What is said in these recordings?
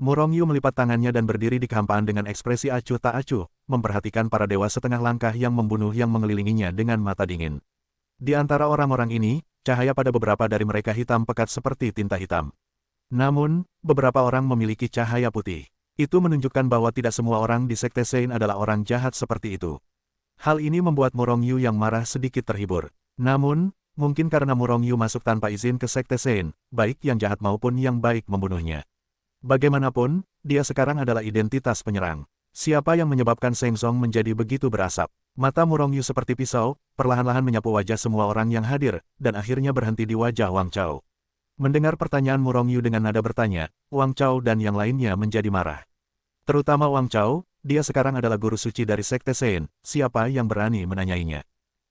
Murongyu melipat tangannya dan berdiri di kehampaan dengan ekspresi acuh tak acuh, memperhatikan para dewa setengah langkah yang membunuh yang mengelilinginya dengan mata dingin. Di antara orang-orang ini, cahaya pada beberapa dari mereka hitam pekat seperti tinta hitam. Namun, beberapa orang memiliki cahaya putih. Itu menunjukkan bahwa tidak semua orang di Sekte Sein adalah orang jahat seperti itu. Hal ini membuat Murongyu yang marah sedikit terhibur. Namun, mungkin karena Murongyu masuk tanpa izin ke Sekte Sein, baik yang jahat maupun yang baik membunuhnya. Bagaimanapun, dia sekarang adalah identitas penyerang. Siapa yang menyebabkan Sheng Tsung menjadi begitu berasap? Mata Murongyu seperti pisau, perlahan-lahan menyapu wajah semua orang yang hadir, dan akhirnya berhenti di wajah Wang Chao. Mendengar pertanyaan Murongyu dengan nada bertanya, Wang Chao dan yang lainnya menjadi marah. Terutama Wang Chao, dia sekarang adalah guru suci dari Sekte Sein, siapa yang berani menanyainya?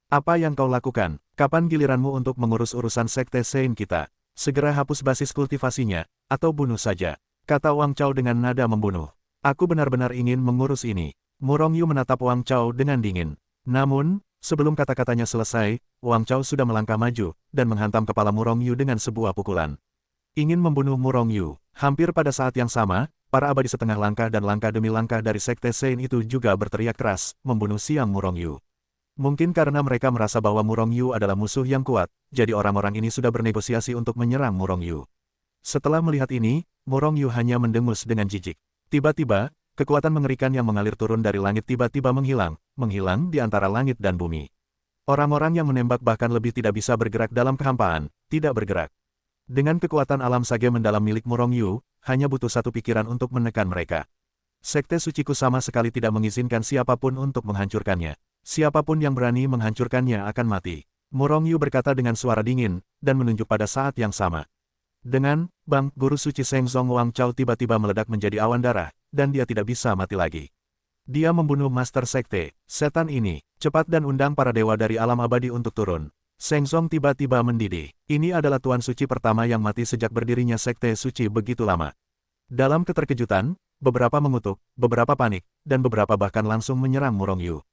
Apa yang kau lakukan? Kapan giliranmu untuk mengurus urusan Sekte Sein kita? Segera hapus basis kultivasinya, atau bunuh saja. Kata Wang Chao dengan nada membunuh. Aku benar-benar ingin mengurus ini. Murongyu menatap Wang Chao dengan dingin. Namun, sebelum kata-katanya selesai, Wang Chao sudah melangkah maju, dan menghantam kepala Murongyu dengan sebuah pukulan. Ingin membunuh Murongyu. Hampir pada saat yang sama, para abadi setengah langkah dan langkah demi langkah dari Sekte Sein itu juga berteriak keras, membunuh siang Murongyu. Mungkin karena mereka merasa bahwa Murongyu adalah musuh yang kuat, jadi orang-orang ini sudah bernegosiasi untuk menyerang Murongyu. Setelah melihat ini, Murongyu hanya mendengus dengan jijik. Tiba-tiba, kekuatan mengerikan yang mengalir turun dari langit tiba-tiba menghilang di antara langit dan bumi. Orang-orang yang menembak bahkan lebih tidak bisa bergerak dalam kehampaan, tidak bergerak. Dengan kekuatan alam sage mendalam milik Murongyu, hanya butuh satu pikiran untuk menekan mereka. Sekte Suciku sama sekali tidak mengizinkan siapapun untuk menghancurkannya. Siapapun yang berani menghancurkannya akan mati. Murongyu berkata dengan suara dingin, dan menunjuk pada saat yang sama. Dengan bang, guru suci Sheng Tsung Wang Chao tiba-tiba meledak menjadi awan darah, dan dia tidak bisa mati lagi. Dia membunuh Master Sekte, setan ini, cepat dan undang para dewa dari alam abadi untuk turun. Sheng Tsung tiba-tiba mendidih. Ini adalah Tuan Suci pertama yang mati sejak berdirinya Sekte Suci begitu lama. Dalam keterkejutan, beberapa mengutuk, beberapa panik, dan beberapa bahkan langsung menyerang Murongyu.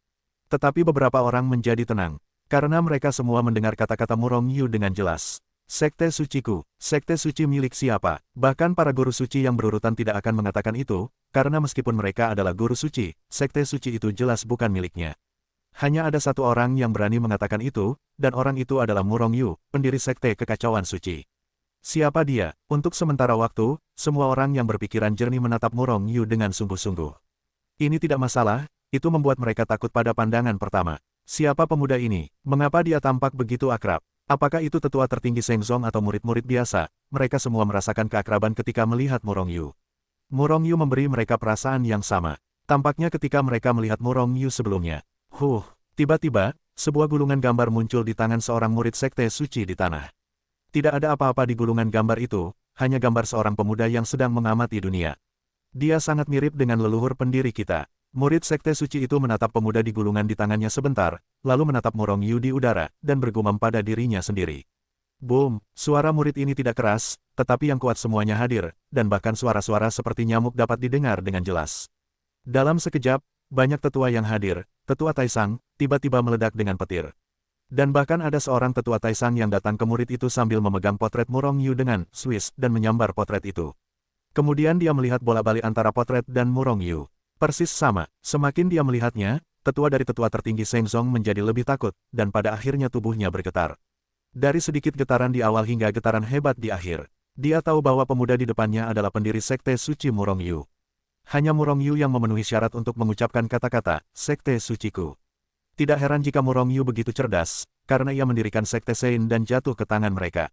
Tetapi beberapa orang menjadi tenang, karena mereka semua mendengar kata-kata Murongyu dengan jelas. Sekte Suciku, Sekte Suci milik siapa? Bahkan para guru suci yang berurutan tidak akan mengatakan itu, karena meskipun mereka adalah guru suci, Sekte Suci itu jelas bukan miliknya. Hanya ada satu orang yang berani mengatakan itu, dan orang itu adalah Murongyu, pendiri Sekte Kekacauan Suci. Siapa dia? Untuk sementara waktu, semua orang yang berpikiran jernih menatap Murongyu dengan sungguh-sungguh. Ini tidak masalah, itu membuat mereka takut pada pandangan pertama. Siapa pemuda ini? Mengapa dia tampak begitu akrab? Apakah itu tetua tertinggi Sheng Tsung atau murid-murid biasa? Mereka semua merasakan keakraban ketika melihat Murongyu. Murongyu memberi mereka perasaan yang sama. Tampaknya ketika mereka melihat Murongyu sebelumnya. Tiba-tiba, sebuah gulungan gambar muncul di tangan seorang murid Sekte Suci di tanah. Tidak ada apa-apa di gulungan gambar itu, hanya gambar seorang pemuda yang sedang mengamati dunia. Dia sangat mirip dengan leluhur pendiri kita. Murid Sekte Suci itu menatap pemuda di gulungan di tangannya sebentar, lalu menatap Murongyu di udara, dan bergumam pada dirinya sendiri. Boom, suara murid ini tidak keras, tetapi yang kuat semuanya hadir, dan bahkan suara-suara seperti nyamuk dapat didengar dengan jelas. Dalam sekejap, banyak tetua yang hadir, tetua Taisang, tiba-tiba meledak dengan petir. Dan bahkan ada seorang tetua Taisang yang datang ke murid itu sambil memegang potret Murongyu dengan Swiss dan menyambar potret itu. Kemudian dia melihat bola-balik antara potret dan Murongyu. Persis sama, semakin dia melihatnya, tetua dari tetua tertinggi Sheng Tsung menjadi lebih takut, dan pada akhirnya tubuhnya bergetar. Dari sedikit getaran di awal hingga getaran hebat di akhir, dia tahu bahwa pemuda di depannya adalah pendiri Sekte Suci Murongyu. Hanya Murongyu yang memenuhi syarat untuk mengucapkan kata-kata, Sekte Suciku. Tidak heran jika Murongyu begitu cerdas, karena ia mendirikan Sekte Sein dan jatuh ke tangan mereka.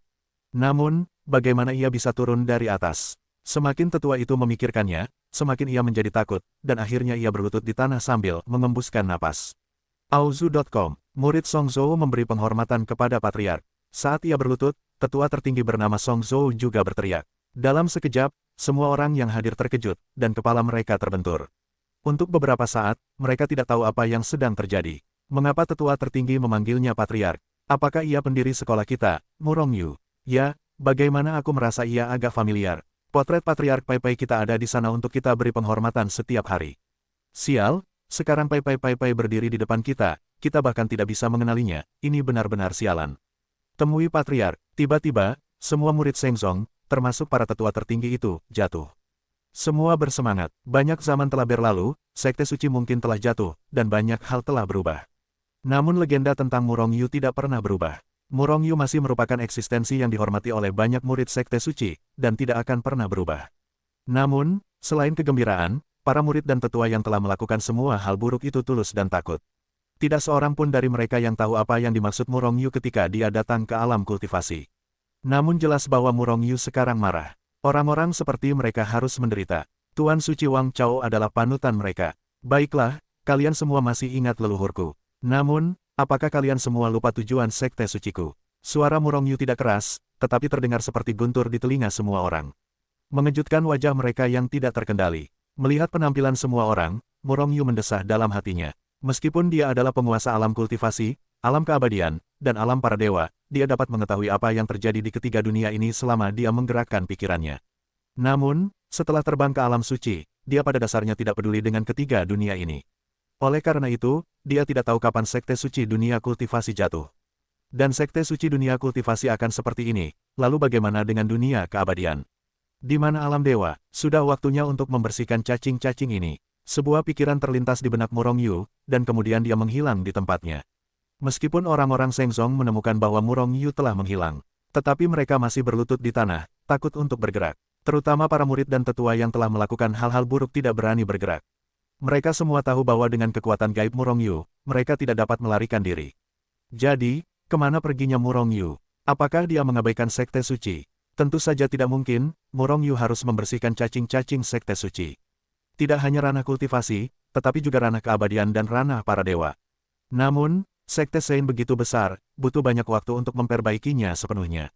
Namun, bagaimana ia bisa turun dari atas? Semakin tetua itu memikirkannya, semakin ia menjadi takut, dan akhirnya ia berlutut di tanah sambil mengembuskan napas. Auzu.com, murid Song Zhou memberi penghormatan kepada Patriark. Saat ia berlutut, tetua tertinggi bernama Song Zhou juga berteriak. Dalam sekejap, semua orang yang hadir terkejut, dan kepala mereka terbentur. Untuk beberapa saat, mereka tidak tahu apa yang sedang terjadi. Mengapa tetua tertinggi memanggilnya Patriark? Apakah ia pendiri sekolah kita, Murongyu? Ya, bagaimana aku merasa ia agak familiar. Potret Patriark Pai Pai kita ada di sana untuk kita beri penghormatan setiap hari. Sial, sekarang Pai Pai Pai Pai berdiri di depan kita bahkan tidak bisa mengenalinya, ini benar-benar sialan. Temui Patriark, tiba-tiba, semua murid Sheng Tsung, termasuk para tetua tertinggi itu, jatuh. Semua bersemangat. Banyak zaman telah berlalu, Sekte Suci mungkin telah jatuh, dan banyak hal telah berubah. Namun legenda tentang Murong Yu tidak pernah berubah. Murong Yu masih merupakan eksistensi yang dihormati oleh banyak murid Sekte Suci, dan tidak akan pernah berubah. Namun, selain kegembiraan, para murid dan tetua yang telah melakukan semua hal buruk itu tulus dan takut. Tidak seorang pun dari mereka yang tahu apa yang dimaksud Murong Yu ketika dia datang ke alam kultivasi. Namun jelas bahwa Murong Yu sekarang marah. Orang-orang seperti mereka harus menderita. Tuan Suci Wang Chao adalah panutan mereka. Baiklah, kalian semua masih ingat leluhurku. Namun, apakah kalian semua lupa tujuan Sekte Suciku? Suara Murong Yu tidak keras, tetapi terdengar seperti guntur di telinga semua orang. Mengejutkan wajah mereka yang tidak terkendali. Melihat penampilan semua orang, Murong Yu mendesah dalam hatinya. Meskipun dia adalah penguasa alam kultivasi, alam keabadian, dan alam para dewa, dia dapat mengetahui apa yang terjadi di ketiga dunia ini selama dia menggerakkan pikirannya. Namun, setelah terbang ke alam suci, dia pada dasarnya tidak peduli dengan ketiga dunia ini. Oleh karena itu, dia tidak tahu kapan Sekte Suci dunia kultivasi jatuh. Dan Sekte Suci dunia kultivasi akan seperti ini, lalu bagaimana dengan dunia keabadian? Di mana alam dewa? Sudah waktunya untuk membersihkan cacing-cacing ini. Sebuah pikiran terlintas di benak Murong Yu, dan kemudian dia menghilang di tempatnya. Meskipun orang-orang Shengzong menemukan bahwa Murong Yu telah menghilang, tetapi mereka masih berlutut di tanah, takut untuk bergerak. Terutama para murid dan tetua yang telah melakukan hal-hal buruk tidak berani bergerak. Mereka semua tahu bahwa dengan kekuatan gaib Murong Yu, mereka tidak dapat melarikan diri. Jadi, kemana perginya Murong Yu? Apakah dia mengabaikan Sekte Suci? Tentu saja tidak mungkin, Murong Yu harus membersihkan cacing-cacing Sekte Suci. Tidak hanya ranah kultivasi, tetapi juga ranah keabadian dan ranah para dewa. Namun, Sekte Sein begitu besar, butuh banyak waktu untuk memperbaikinya sepenuhnya.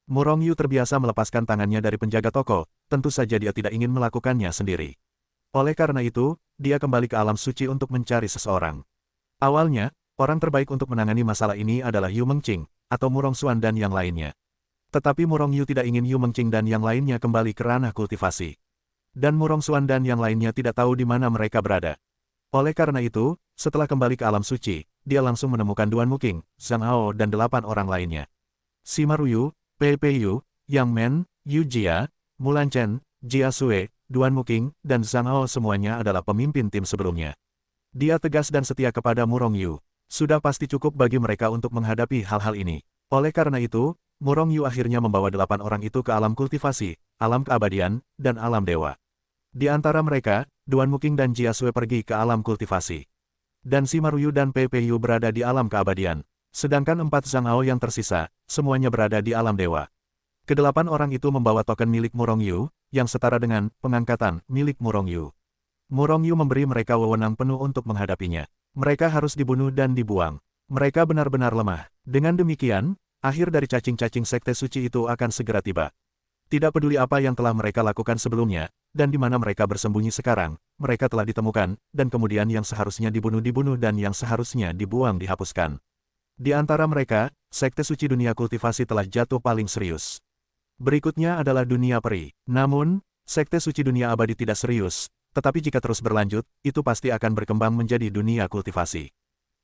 Murong Yu terbiasa melepaskan tangannya dari penjaga toko, tentu saja dia tidak ingin melakukannya sendiri. Oleh karena itu, dia kembali ke alam suci untuk mencari seseorang. Awalnya, orang terbaik untuk menangani masalah ini adalah Yu Mengqing, atau Murong Xuan dan yang lainnya. Tetapi Murong Yu tidak ingin Yu Mengqing dan yang lainnya kembali ke ranah kultivasi. Dan Murong Xuan dan yang lainnya tidak tahu di mana mereka berada. Oleh karena itu, setelah kembali ke alam suci, dia langsung menemukan Duan Muqing, Zhang Hao dan 8 orang lainnya. Sima Ruyu, Pei Pei Yu, Yang Men, Yu Jia, Mulan Chen, Jia Sui, Duan Muqing, dan Zhang Hao semuanya adalah pemimpin tim sebelumnya. Dia tegas dan setia kepada Murong Yu. Sudah pasti cukup bagi mereka untuk menghadapi hal-hal ini. Oleh karena itu, Murong Yu akhirnya membawa 8 orang itu ke alam kultivasi, alam keabadian, dan alam dewa. Di antara mereka, Duan Muqing dan Jia Sui pergi ke alam kultivasi. Dan Sima Ruyu dan Pei Pei Yu berada di alam keabadian. Sedangkan 4 Zhang Hao yang tersisa, semuanya berada di alam dewa. Kedelapan orang itu membawa token milik Murong Yu, yang setara dengan pengangkatan milik Murong Yu. Murong Yu memberi mereka wewenang penuh untuk menghadapinya. Mereka harus dibunuh dan dibuang. Mereka benar-benar lemah. Dengan demikian, akhir dari cacing-cacing Sekte Suci itu akan segera tiba. Tidak peduli apa yang telah mereka lakukan sebelumnya, dan di mana mereka bersembunyi sekarang, mereka telah ditemukan, dan kemudian yang seharusnya dibunuh dan yang seharusnya dibuang dihapuskan. Di antara mereka, Sekte Suci dunia kultivasi telah jatuh paling serius. Berikutnya adalah dunia peri. Namun, Sekte Suci dunia abadi tidak serius, tetapi jika terus berlanjut, itu pasti akan berkembang menjadi dunia kultivasi.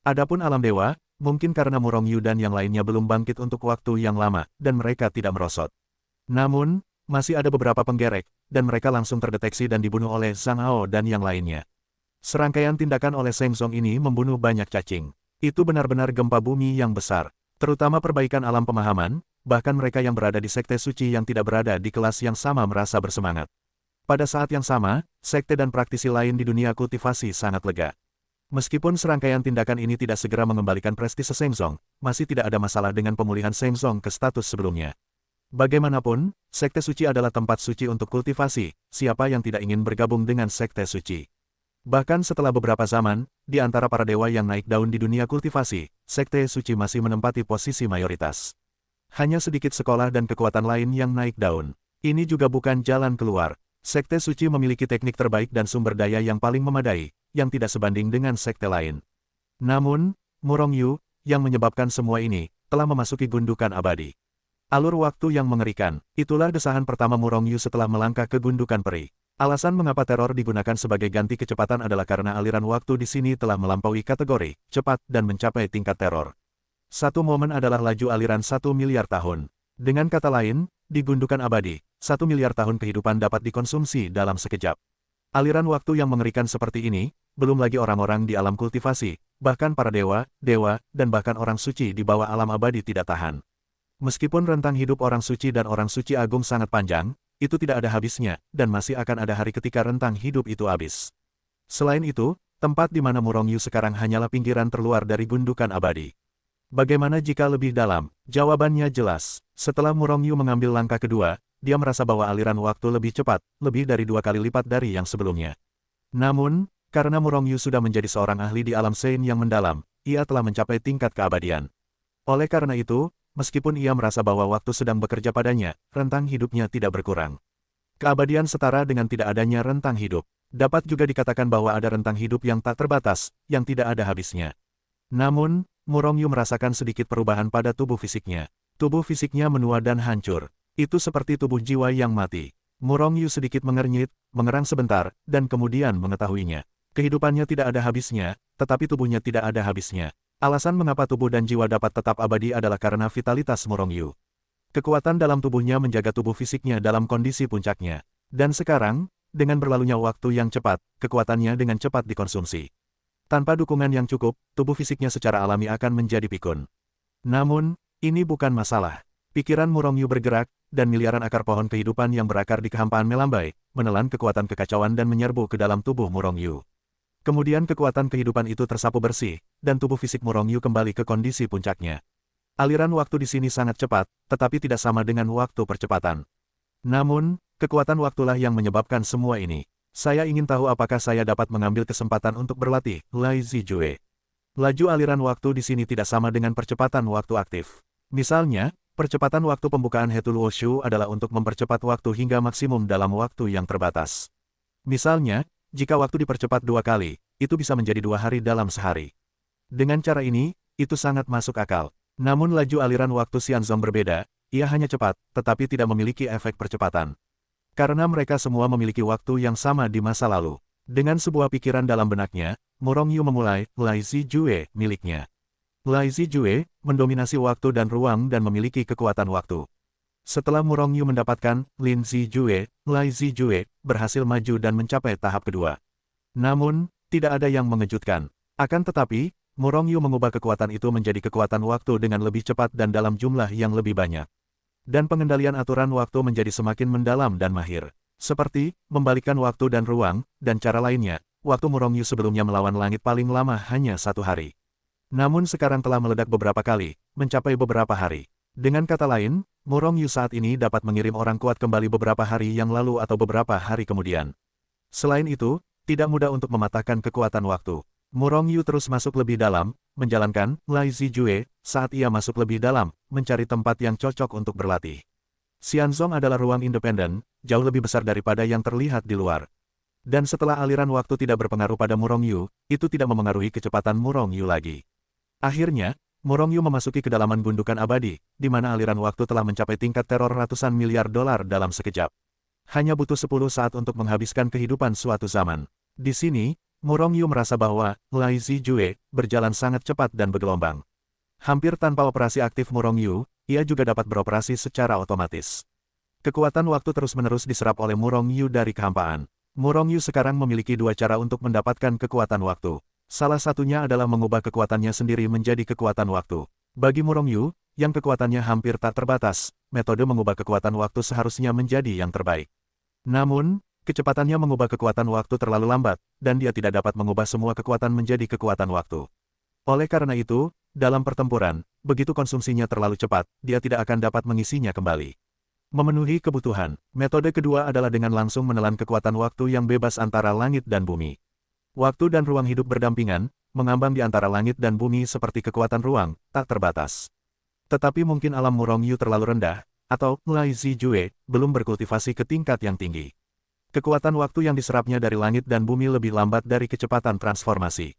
Adapun alam dewa, mungkin karena Murong Yu dan yang lainnya belum bangkit untuk waktu yang lama, dan mereka tidak merosot. Namun, masih ada beberapa penggerek, dan mereka langsung terdeteksi dan dibunuh oleh Zhang Hao dan yang lainnya. Serangkaian tindakan oleh Shengzong ini membunuh banyak cacing. Itu benar-benar gempa bumi yang besar, terutama perbaikan alam pemahaman, bahkan mereka yang berada di Sekte Suci yang tidak berada di kelas yang sama merasa bersemangat. Pada saat yang sama, sekte dan praktisi lain di dunia kultivasi sangat lega. Meskipun serangkaian tindakan ini tidak segera mengembalikan prestise Shengzong, masih tidak ada masalah dengan pemulihan Shengzong ke status sebelumnya. Bagaimanapun, Sekte Suci adalah tempat suci untuk kultivasi, siapa yang tidak ingin bergabung dengan Sekte Suci. Bahkan setelah beberapa zaman, di antara para dewa yang naik daun di dunia kultivasi, Sekte Suci masih menempati posisi mayoritas. Hanya sedikit sekolah dan kekuatan lain yang naik daun. Ini juga bukan jalan keluar. Sekte Suci memiliki teknik terbaik dan sumber daya yang paling memadai, yang tidak sebanding dengan sekte lain. Namun, Murong Yu, yang menyebabkan semua ini, telah memasuki gundukan abadi. Alur waktu yang mengerikan, itulah desahan pertama Murong Yu setelah melangkah ke gundukan peri. Alasan mengapa teror digunakan sebagai ganti kecepatan adalah karena aliran waktu di sini telah melampaui kategori, cepat dan mencapai tingkat teror. Satu momen adalah laju aliran 1 miliar tahun. Dengan kata lain, di gundukan abadi, 1 miliar tahun kehidupan dapat dikonsumsi dalam sekejap. Aliran waktu yang mengerikan seperti ini, belum lagi orang-orang di alam kultivasi, bahkan para dewa, dan bahkan orang suci di bawah alam abadi tidak tahan. Meskipun rentang hidup orang suci dan orang suci agung sangat panjang, itu tidak ada habisnya, dan masih akan ada hari ketika rentang hidup itu habis. Selain itu, tempat di mana Murong Yu sekarang hanyalah pinggiran terluar dari gundukan abadi. Bagaimana jika lebih dalam? Jawabannya jelas. Setelah Murong Yu mengambil langkah kedua, dia merasa bahwa aliran waktu lebih cepat, lebih dari 2 kali lipat dari yang sebelumnya. Namun, karena Murong Yu sudah menjadi seorang ahli di alam Sein yang mendalam, ia telah mencapai tingkat keabadian. Oleh karena itu, meskipun ia merasa bahwa waktu sedang bekerja padanya, rentang hidupnya tidak berkurang. Keabadian setara dengan tidak adanya rentang hidup. Dapat juga dikatakan bahwa ada rentang hidup yang tak terbatas, yang tidak ada habisnya. Namun, Murong Yu merasakan sedikit perubahan pada tubuh fisiknya. Tubuh fisiknya menua dan hancur. Itu seperti tubuh jiwa yang mati. Murong Yu sedikit mengernyit, mengerang sebentar, dan kemudian mengetahuinya. Kehidupannya tidak ada habisnya, tetapi tubuhnya tidak ada habisnya. Alasan mengapa tubuh dan jiwa dapat tetap abadi adalah karena vitalitas Murong Yu. Kekuatan dalam tubuhnya menjaga tubuh fisiknya dalam kondisi puncaknya. Dan sekarang, dengan berlalunya waktu yang cepat, kekuatannya dengan cepat dikonsumsi. Tanpa dukungan yang cukup, tubuh fisiknya secara alami akan menjadi pikun. Namun, ini bukan masalah. Pikiran Murong Yu bergerak, dan miliaran akar pohon kehidupan yang berakar di kehampaan melambai, menelan kekuatan kekacauan dan menyerbu ke dalam tubuh Murong Yu. Kemudian kekuatan kehidupan itu tersapu bersih, dan tubuh fisik Murong Yu kembali ke kondisi puncaknya. Aliran waktu di sini sangat cepat, tetapi tidak sama dengan waktu percepatan. Namun, kekuatan waktulah yang menyebabkan semua ini. Saya ingin tahu apakah saya dapat mengambil kesempatan untuk berlatih, Lai Zijue. Laju aliran waktu di sini tidak sama dengan percepatan waktu aktif. Misalnya, percepatan waktu pembukaan Hetul Wushu adalah untuk mempercepat waktu hingga maksimum dalam waktu yang terbatas. Misalnya, jika waktu dipercepat 2 kali, itu bisa menjadi 2 hari dalam sehari. Dengan cara ini, itu sangat masuk akal. Namun laju aliran waktu Xianzong berbeda, ia hanya cepat, tetapi tidak memiliki efek percepatan. Karena mereka semua memiliki waktu yang sama di masa lalu. Dengan sebuah pikiran dalam benaknya, Murong Yu memulai Lai Zijue miliknya. Lai Zijue mendominasi waktu dan ruang dan memiliki kekuatan waktu. Setelah Murong Yu mendapatkan Lin Zijue, Lai Zijue berhasil maju dan mencapai tahap kedua. Namun, tidak ada yang mengejutkan. Akan tetapi, Murong Yu mengubah kekuatan itu menjadi kekuatan waktu dengan lebih cepat dan dalam jumlah yang lebih banyak. Dan pengendalian aturan waktu menjadi semakin mendalam dan mahir. Seperti, membalikkan waktu dan ruang, dan cara lainnya, waktu Murong Yu sebelumnya melawan langit paling lama hanya 1 hari. Namun sekarang telah meledak beberapa kali, mencapai beberapa hari. Dengan kata lain, Murong Yu saat ini dapat mengirim orang kuat kembali beberapa hari yang lalu atau beberapa hari kemudian. Selain itu, tidak mudah untuk mematahkan kekuatan waktu. Murong Yu terus masuk lebih dalam, menjalankan Lai Zijue, saat ia masuk lebih dalam, mencari tempat yang cocok untuk berlatih. Xianzong adalah ruang independen, jauh lebih besar daripada yang terlihat di luar. Dan setelah aliran waktu tidak berpengaruh pada Murong Yu, itu tidak memengaruhi kecepatan Murong Yu lagi. Akhirnya, Murong Yu memasuki kedalaman gundukan abadi, di mana aliran waktu telah mencapai tingkat teror ratusan miliar dolar dalam sekejap. Hanya butuh 10 saat untuk menghabiskan kehidupan suatu zaman. Di sini, Murong Yu merasa bahwa Lai Zijue berjalan sangat cepat dan bergelombang. Hampir tanpa operasi aktif Murong Yu, ia juga dapat beroperasi secara otomatis. Kekuatan waktu terus-menerus diserap oleh Murong Yu dari kehampaan. Murong Yu sekarang memiliki 2 cara untuk mendapatkan kekuatan waktu. Salah satunya adalah mengubah kekuatannya sendiri menjadi kekuatan waktu. Bagi Murong Yu, yang kekuatannya hampir tak terbatas, metode mengubah kekuatan waktu seharusnya menjadi yang terbaik. Namun, kecepatannya mengubah kekuatan waktu terlalu lambat, dan dia tidak dapat mengubah semua kekuatan menjadi kekuatan waktu. Oleh karena itu, dalam pertempuran, begitu konsumsinya terlalu cepat, dia tidak akan dapat mengisinya kembali. Memenuhi kebutuhan, metode kedua adalah dengan langsung menelan kekuatan waktu yang bebas antara langit dan bumi. Waktu dan ruang hidup berdampingan, mengambang di antara langit dan bumi seperti kekuatan ruang, tak terbatas. Tetapi mungkin alam Murong Yu terlalu rendah, atau Lai Zijue belum berkultivasi ke tingkat yang tinggi. Kekuatan waktu yang diserapnya dari langit dan bumi lebih lambat dari kecepatan transformasi.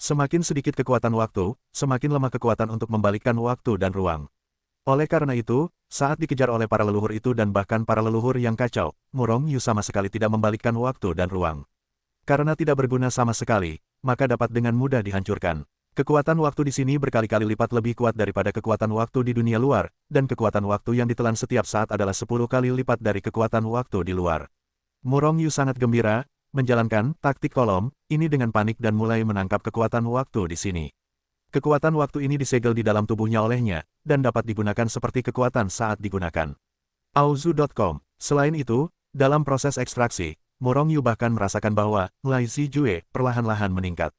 Semakin sedikit kekuatan waktu, semakin lemah kekuatan untuk membalikkan waktu dan ruang. Oleh karena itu, saat dikejar oleh para leluhur itu dan bahkan para leluhur yang kacau, Murong Yu sama sekali tidak membalikkan waktu dan ruang. Karena tidak berguna sama sekali, maka dapat dengan mudah dihancurkan. Kekuatan waktu di sini berkali-kali lipat lebih kuat daripada kekuatan waktu di dunia luar, dan kekuatan waktu yang ditelan setiap saat adalah 10 kali lipat dari kekuatan waktu di luar. Murong Yu sangat gembira, menjalankan taktik kolom ini dengan panik dan mulai menangkap kekuatan waktu di sini. Kekuatan waktu ini disegel di dalam tubuhnya olehnya, dan dapat digunakan seperti kekuatan saat digunakan. Auzu.com. Selain itu, dalam proses ekstraksi, Murong Yu bahkan merasakan bahwa Lai Zijue perlahan-lahan meningkat.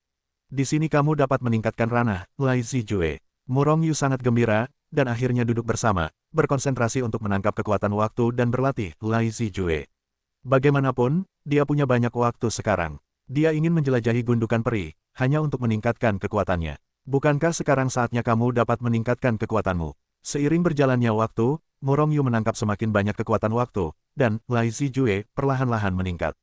Di sini kamu dapat meningkatkan ranah Lai Zijue. Murong Yu sangat gembira, dan akhirnya duduk bersama, berkonsentrasi untuk menangkap kekuatan waktu dan berlatih Lai Zijue. Bagaimanapun, dia punya banyak waktu sekarang. Dia ingin menjelajahi gundukan peri, hanya untuk meningkatkan kekuatannya. Bukankah sekarang saatnya kamu dapat meningkatkan kekuatanmu? Seiring berjalannya waktu, Murong Yu menangkap semakin banyak kekuatan waktu, dan Lai Zijue perlahan-lahan meningkat.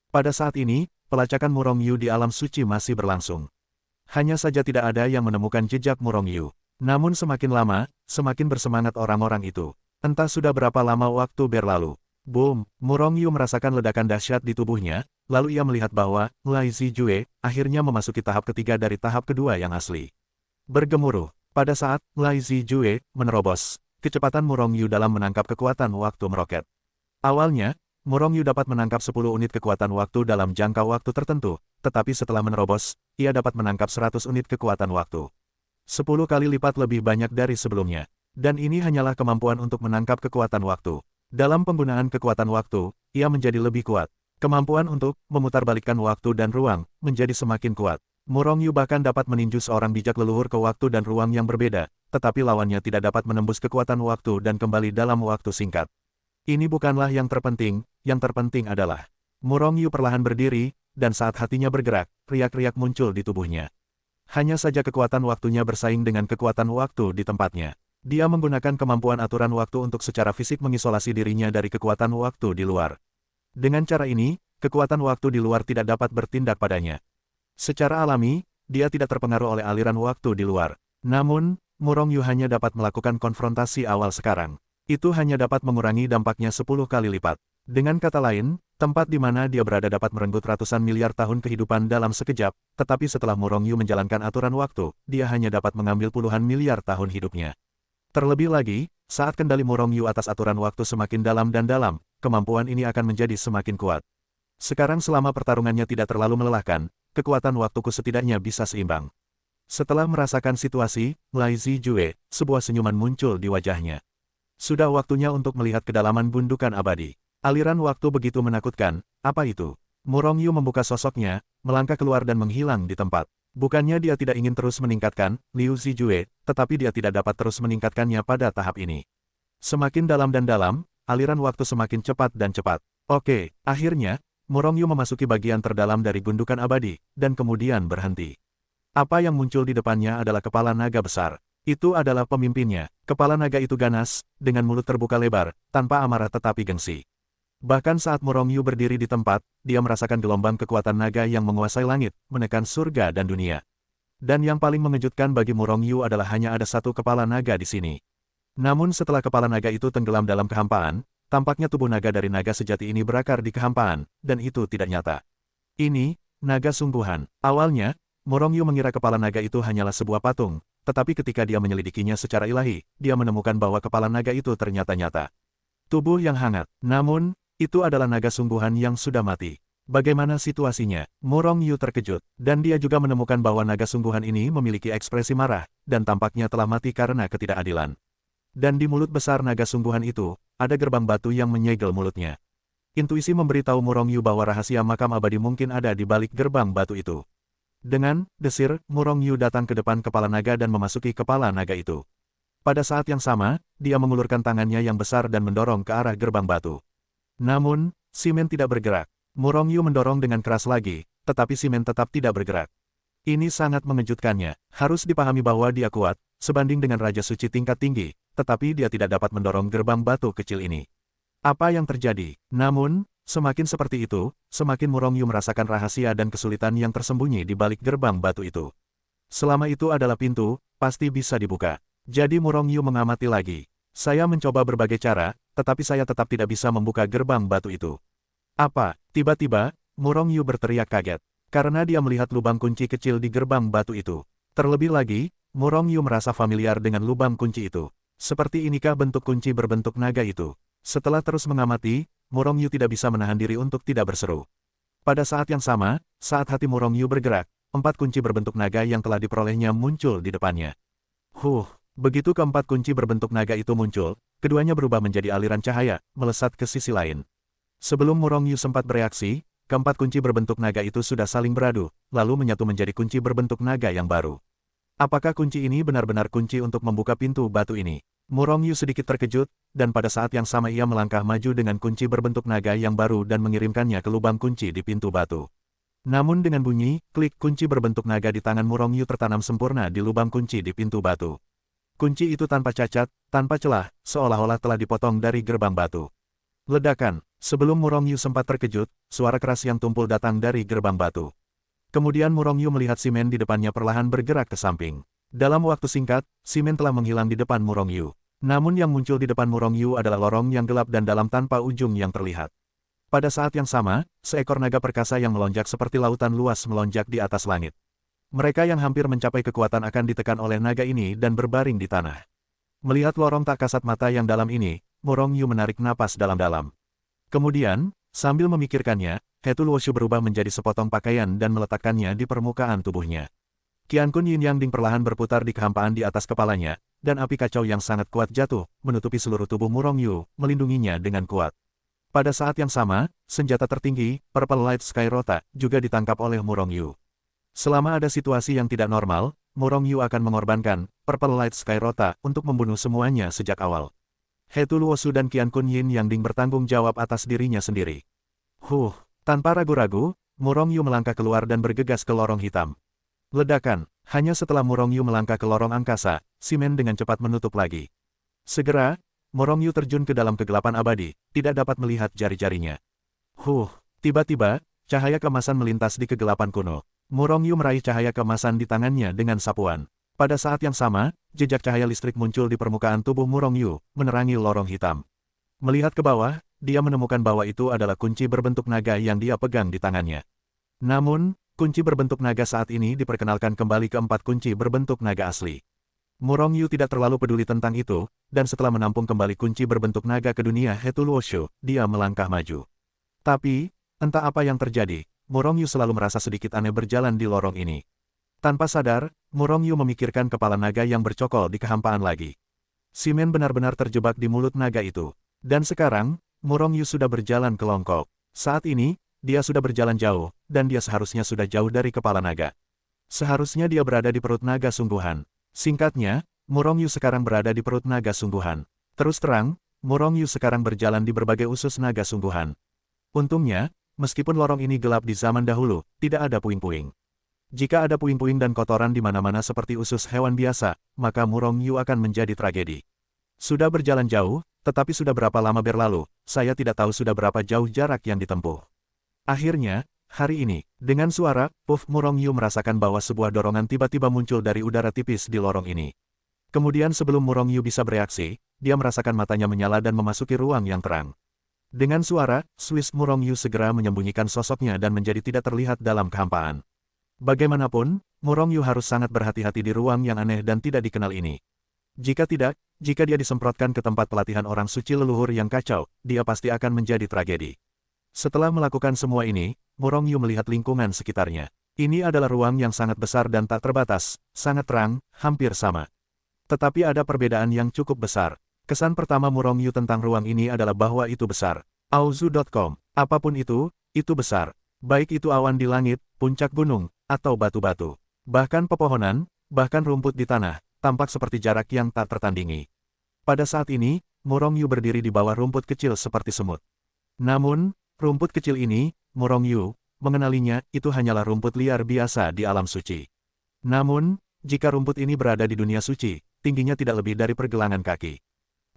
Pada saat ini, pelacakan Murong Yu di alam suci masih berlangsung. Hanya saja tidak ada yang menemukan jejak Murong Yu. Namun semakin lama, semakin bersemangat orang-orang itu. Entah sudah berapa lama waktu berlalu. Boom! Murong Yu merasakan ledakan dahsyat di tubuhnya, lalu ia melihat bahwa Lai Zijue akhirnya memasuki tahap ketiga dari tahap kedua yang asli. Bergemuruh. Pada saat Lai Zijue menerobos, kecepatan Murong Yu dalam menangkap kekuatan waktu meroket. Awalnya, Murong Yu dapat menangkap 10 unit kekuatan waktu dalam jangka waktu tertentu, tetapi setelah menerobos, ia dapat menangkap 100 unit kekuatan waktu. 10 kali lipat lebih banyak dari sebelumnya. Dan ini hanyalah kemampuan untuk menangkap kekuatan waktu. Dalam penggunaan kekuatan waktu, ia menjadi lebih kuat. Kemampuan untuk memutarbalikkan waktu dan ruang menjadi semakin kuat. Murong Yu bahkan dapat meninju seorang bijak leluhur ke waktu dan ruang yang berbeda, tetapi lawannya tidak dapat menembus kekuatan waktu dan kembali dalam waktu singkat. Ini bukanlah yang terpenting adalah Murong Yu perlahan berdiri, dan saat hatinya bergerak, riak-riak muncul di tubuhnya. Hanya saja kekuatan waktunya bersaing dengan kekuatan waktu di tempatnya. Dia menggunakan kemampuan aturan waktu untuk secara fisik mengisolasi dirinya dari kekuatan waktu di luar. Dengan cara ini, kekuatan waktu di luar tidak dapat bertindak padanya. Secara alami, dia tidak terpengaruh oleh aliran waktu di luar. Namun, Murong Yu hanya dapat melakukan konfrontasi awal sekarang. Itu hanya dapat mengurangi dampaknya 10 kali lipat. Dengan kata lain, tempat di mana dia berada dapat merenggut ratusan miliar tahun kehidupan dalam sekejap, tetapi setelah Murong Yu menjalankan aturan waktu, dia hanya dapat mengambil puluhan miliar tahun hidupnya. Terlebih lagi, saat kendali Murong Yu atas aturan waktu semakin dalam dan dalam, kemampuan ini akan menjadi semakin kuat. Sekarang selama pertarungannya tidak terlalu melelahkan, kekuatan waktuku setidaknya bisa seimbang. Setelah merasakan situasi, Lai Zijue, sebuah senyuman muncul di wajahnya. Sudah waktunya untuk melihat kedalaman gundukan abadi. Aliran waktu begitu menakutkan, apa itu? Murong Yu membuka sosoknya, melangkah keluar dan menghilang di tempat. Bukannya dia tidak ingin terus meningkatkan Liu Zijue, tetapi dia tidak dapat terus meningkatkannya pada tahap ini. Semakin dalam dan dalam, aliran waktu semakin cepat dan cepat. Oke, akhirnya, Murong Yu memasuki bagian terdalam dari gundukan abadi, dan kemudian berhenti. Apa yang muncul di depannya adalah kepala naga besar. Itu adalah pemimpinnya. Kepala naga itu ganas, dengan mulut terbuka lebar, tanpa amarah tetapi gengsi. Bahkan saat Murong Yu berdiri di tempat, dia merasakan gelombang kekuatan naga yang menguasai langit, menekan surga dan dunia. Dan yang paling mengejutkan bagi Murong Yu adalah hanya ada satu kepala naga di sini. Namun setelah kepala naga itu tenggelam dalam kehampaan, tampaknya tubuh naga dari naga sejati ini berakar di kehampaan, dan itu tidak nyata. Ini, naga sungguhan. Awalnya, Murong Yu mengira kepala naga itu hanyalah sebuah patung, tetapi ketika dia menyelidikinya secara ilahi, dia menemukan bahwa kepala naga itu ternyata nyata. Tubuh yang hangat. Namun, itu adalah naga sungguhan yang sudah mati. Bagaimana situasinya? Murong Yu terkejut, dan dia juga menemukan bahwa naga sungguhan ini memiliki ekspresi marah, dan tampaknya telah mati karena ketidakadilan. Dan di mulut besar naga sungguhan itu, ada gerbang batu yang menyegel mulutnya. Intuisi memberitahu Murong Yu bahwa rahasia makam abadi mungkin ada di balik gerbang batu itu. Dengan desir, Murong Yu datang ke depan kepala naga dan memasuki kepala naga itu. Pada saat yang sama, dia mengulurkan tangannya yang besar dan mendorong ke arah gerbang batu. Namun, simen tidak bergerak. Murong Yu mendorong dengan keras lagi, tetapi simen tetap tidak bergerak. Ini sangat mengejutkannya. Harus dipahami bahwa dia kuat, sebanding dengan Raja Suci tingkat tinggi, tetapi dia tidak dapat mendorong gerbang batu kecil ini. Apa yang terjadi? Namun, semakin seperti itu, semakin Murong Yu merasakan rahasia dan kesulitan yang tersembunyi di balik gerbang batu itu. Selama itu adalah pintu, pasti bisa dibuka. Jadi Murong Yu mengamati lagi. Saya mencoba berbagai cara, tetapi saya tetap tidak bisa membuka gerbang batu itu. Apa? Tiba-tiba, Murong Yu berteriak kaget. Karena dia melihat lubang kunci kecil di gerbang batu itu. Terlebih lagi, Murong Yu merasa familiar dengan lubang kunci itu. Seperti inikah bentuk kunci berbentuk naga itu? Setelah terus mengamati, Murong Yu tidak bisa menahan diri untuk tidak berseru. Pada saat yang sama, saat hati Murong Yu bergerak, 4 kunci berbentuk naga yang telah diperolehnya muncul di depannya. Begitu keempat kunci berbentuk naga itu muncul, keduanya berubah menjadi aliran cahaya, melesat ke sisi lain. Sebelum Murong Yu sempat bereaksi, keempat kunci berbentuk naga itu sudah saling beradu, lalu menyatu menjadi kunci berbentuk naga yang baru. Apakah kunci ini benar-benar kunci untuk membuka pintu batu ini? Murong Yu sedikit terkejut, dan pada saat yang sama ia melangkah maju dengan kunci berbentuk naga yang baru dan mengirimkannya ke lubang kunci di pintu batu. Namun dengan bunyi, klik kunci berbentuk naga di tangan Murong Yu tertanam sempurna di lubang kunci di pintu batu. Kunci itu tanpa cacat, tanpa celah, seolah-olah telah dipotong dari gerbang batu. Ledakan, sebelum Murong Yu sempat terkejut, suara keras yang tumpul datang dari gerbang batu. Kemudian Murong Yu melihat simen di depannya perlahan bergerak ke samping. Dalam waktu singkat, simen telah menghilang di depan Murong Yu. Namun yang muncul di depan Murong Yu adalah lorong yang gelap dan dalam tanpa ujung yang terlihat. Pada saat yang sama, seekor naga perkasa yang melonjak seperti lautan luas melonjak di atas langit. Mereka yang hampir mencapai kekuatan akan ditekan oleh naga ini dan berbaring di tanah. Melihat lorong tak kasat mata yang dalam ini, Murong Yu menarik napas dalam-dalam. Kemudian, sambil memikirkannya, Hetu Luoshu berubah menjadi sepotong pakaian dan meletakkannya di permukaan tubuhnya. Qian Kun Yin Yang Ding perlahan berputar di kehampaan di atas kepalanya, dan api kacau yang sangat kuat jatuh, menutupi seluruh tubuh Murong Yu, melindunginya dengan kuat. Pada saat yang sama, senjata tertinggi, Purple Light Sky Rota, juga ditangkap oleh Murong Yu. Selama ada situasi yang tidak normal, Murong Yu akan mengorbankan Purple Light Sky Rota untuk membunuh semuanya sejak awal. Hetu Luosu dan Qian Kun Yin Yang Ding bertanggung jawab atas dirinya sendiri. Tanpa ragu-ragu, Murong Yu melangkah keluar dan bergegas ke lorong hitam. Ledakan, hanya setelah Murong Yu melangkah ke lorong angkasa, simen dengan cepat menutup lagi. Segera, Murong Yu terjun ke dalam kegelapan abadi, tidak dapat melihat jari-jarinya. Tiba-tiba, cahaya keemasan melintas di kegelapan kuno. Murong Yu meraih cahaya keemasan di tangannya dengan sapuan. Pada saat yang sama, jejak cahaya listrik muncul di permukaan tubuh Murong Yu, menerangi lorong hitam. Melihat ke bawah, dia menemukan bahwa itu adalah kunci berbentuk naga yang dia pegang di tangannya. Namun, kunci berbentuk naga saat ini diperkenalkan kembali ke 4 kunci berbentuk naga asli. Murong Yu tidak terlalu peduli tentang itu, dan setelah menampung kembali kunci berbentuk naga ke dunia Hetu Luoshu, dia melangkah maju. Tapi, entah apa yang terjadi, Murong Yu selalu merasa sedikit aneh berjalan di lorong ini. Tanpa sadar, Murong Yu memikirkan kepala naga yang bercokol di kehampaan lagi. Simen benar-benar terjebak di mulut naga itu. Dan sekarang, Murong Yu sudah berjalan ke Longkok. Saat ini, dia sudah berjalan jauh, dan dia seharusnya sudah jauh dari kepala naga. Seharusnya dia berada di perut naga sungguhan. Singkatnya, Murong Yu sekarang berada di perut naga sungguhan. Terus terang, Murong Yu sekarang berjalan di berbagai usus naga sungguhan. Untungnya, meskipun lorong ini gelap di zaman dahulu, tidak ada puing-puing. Jika ada puing-puing dan kotoran di mana-mana seperti usus hewan biasa, maka Murong Yu akan menjadi tragedi. Sudah berjalan jauh, tetapi sudah berapa lama berlalu, saya tidak tahu sudah berapa jauh jarak yang ditempuh. Akhirnya, hari ini, dengan suara, puff, Murong Yu merasakan bahwa sebuah dorongan tiba-tiba muncul dari udara tipis di lorong ini. Kemudian sebelum Murong Yu bisa bereaksi, dia merasakan matanya menyala dan memasuki ruang yang terang. Dengan suara, Swiss Murong Yu segera menyembunyikan sosoknya dan menjadi tidak terlihat dalam kehampaan. Bagaimanapun, Murong Yu harus sangat berhati-hati di ruang yang aneh dan tidak dikenal ini. Jika tidak, jika dia disemprotkan ke tempat pelatihan orang suci leluhur yang kacau, dia pasti akan menjadi tragedi. Setelah melakukan semua ini, Murong Yu melihat lingkungan sekitarnya. Ini adalah ruang yang sangat besar dan tak terbatas, sangat terang, hampir sama. Tetapi ada perbedaan yang cukup besar. Kesan pertama Murong Yu tentang ruang ini adalah bahwa itu besar. Auzu.com, apapun itu besar. Baik itu awan di langit, puncak gunung, atau batu-batu. Bahkan pepohonan, bahkan rumput di tanah, tampak seperti jarak yang tak tertandingi. Pada saat ini, Murong Yu berdiri di bawah rumput kecil seperti semut. Namun, rumput kecil ini, Murong Yu, mengenalinya, itu hanyalah rumput liar biasa di alam suci. Namun, jika rumput ini berada di dunia suci, tingginya tidak lebih dari pergelangan kaki.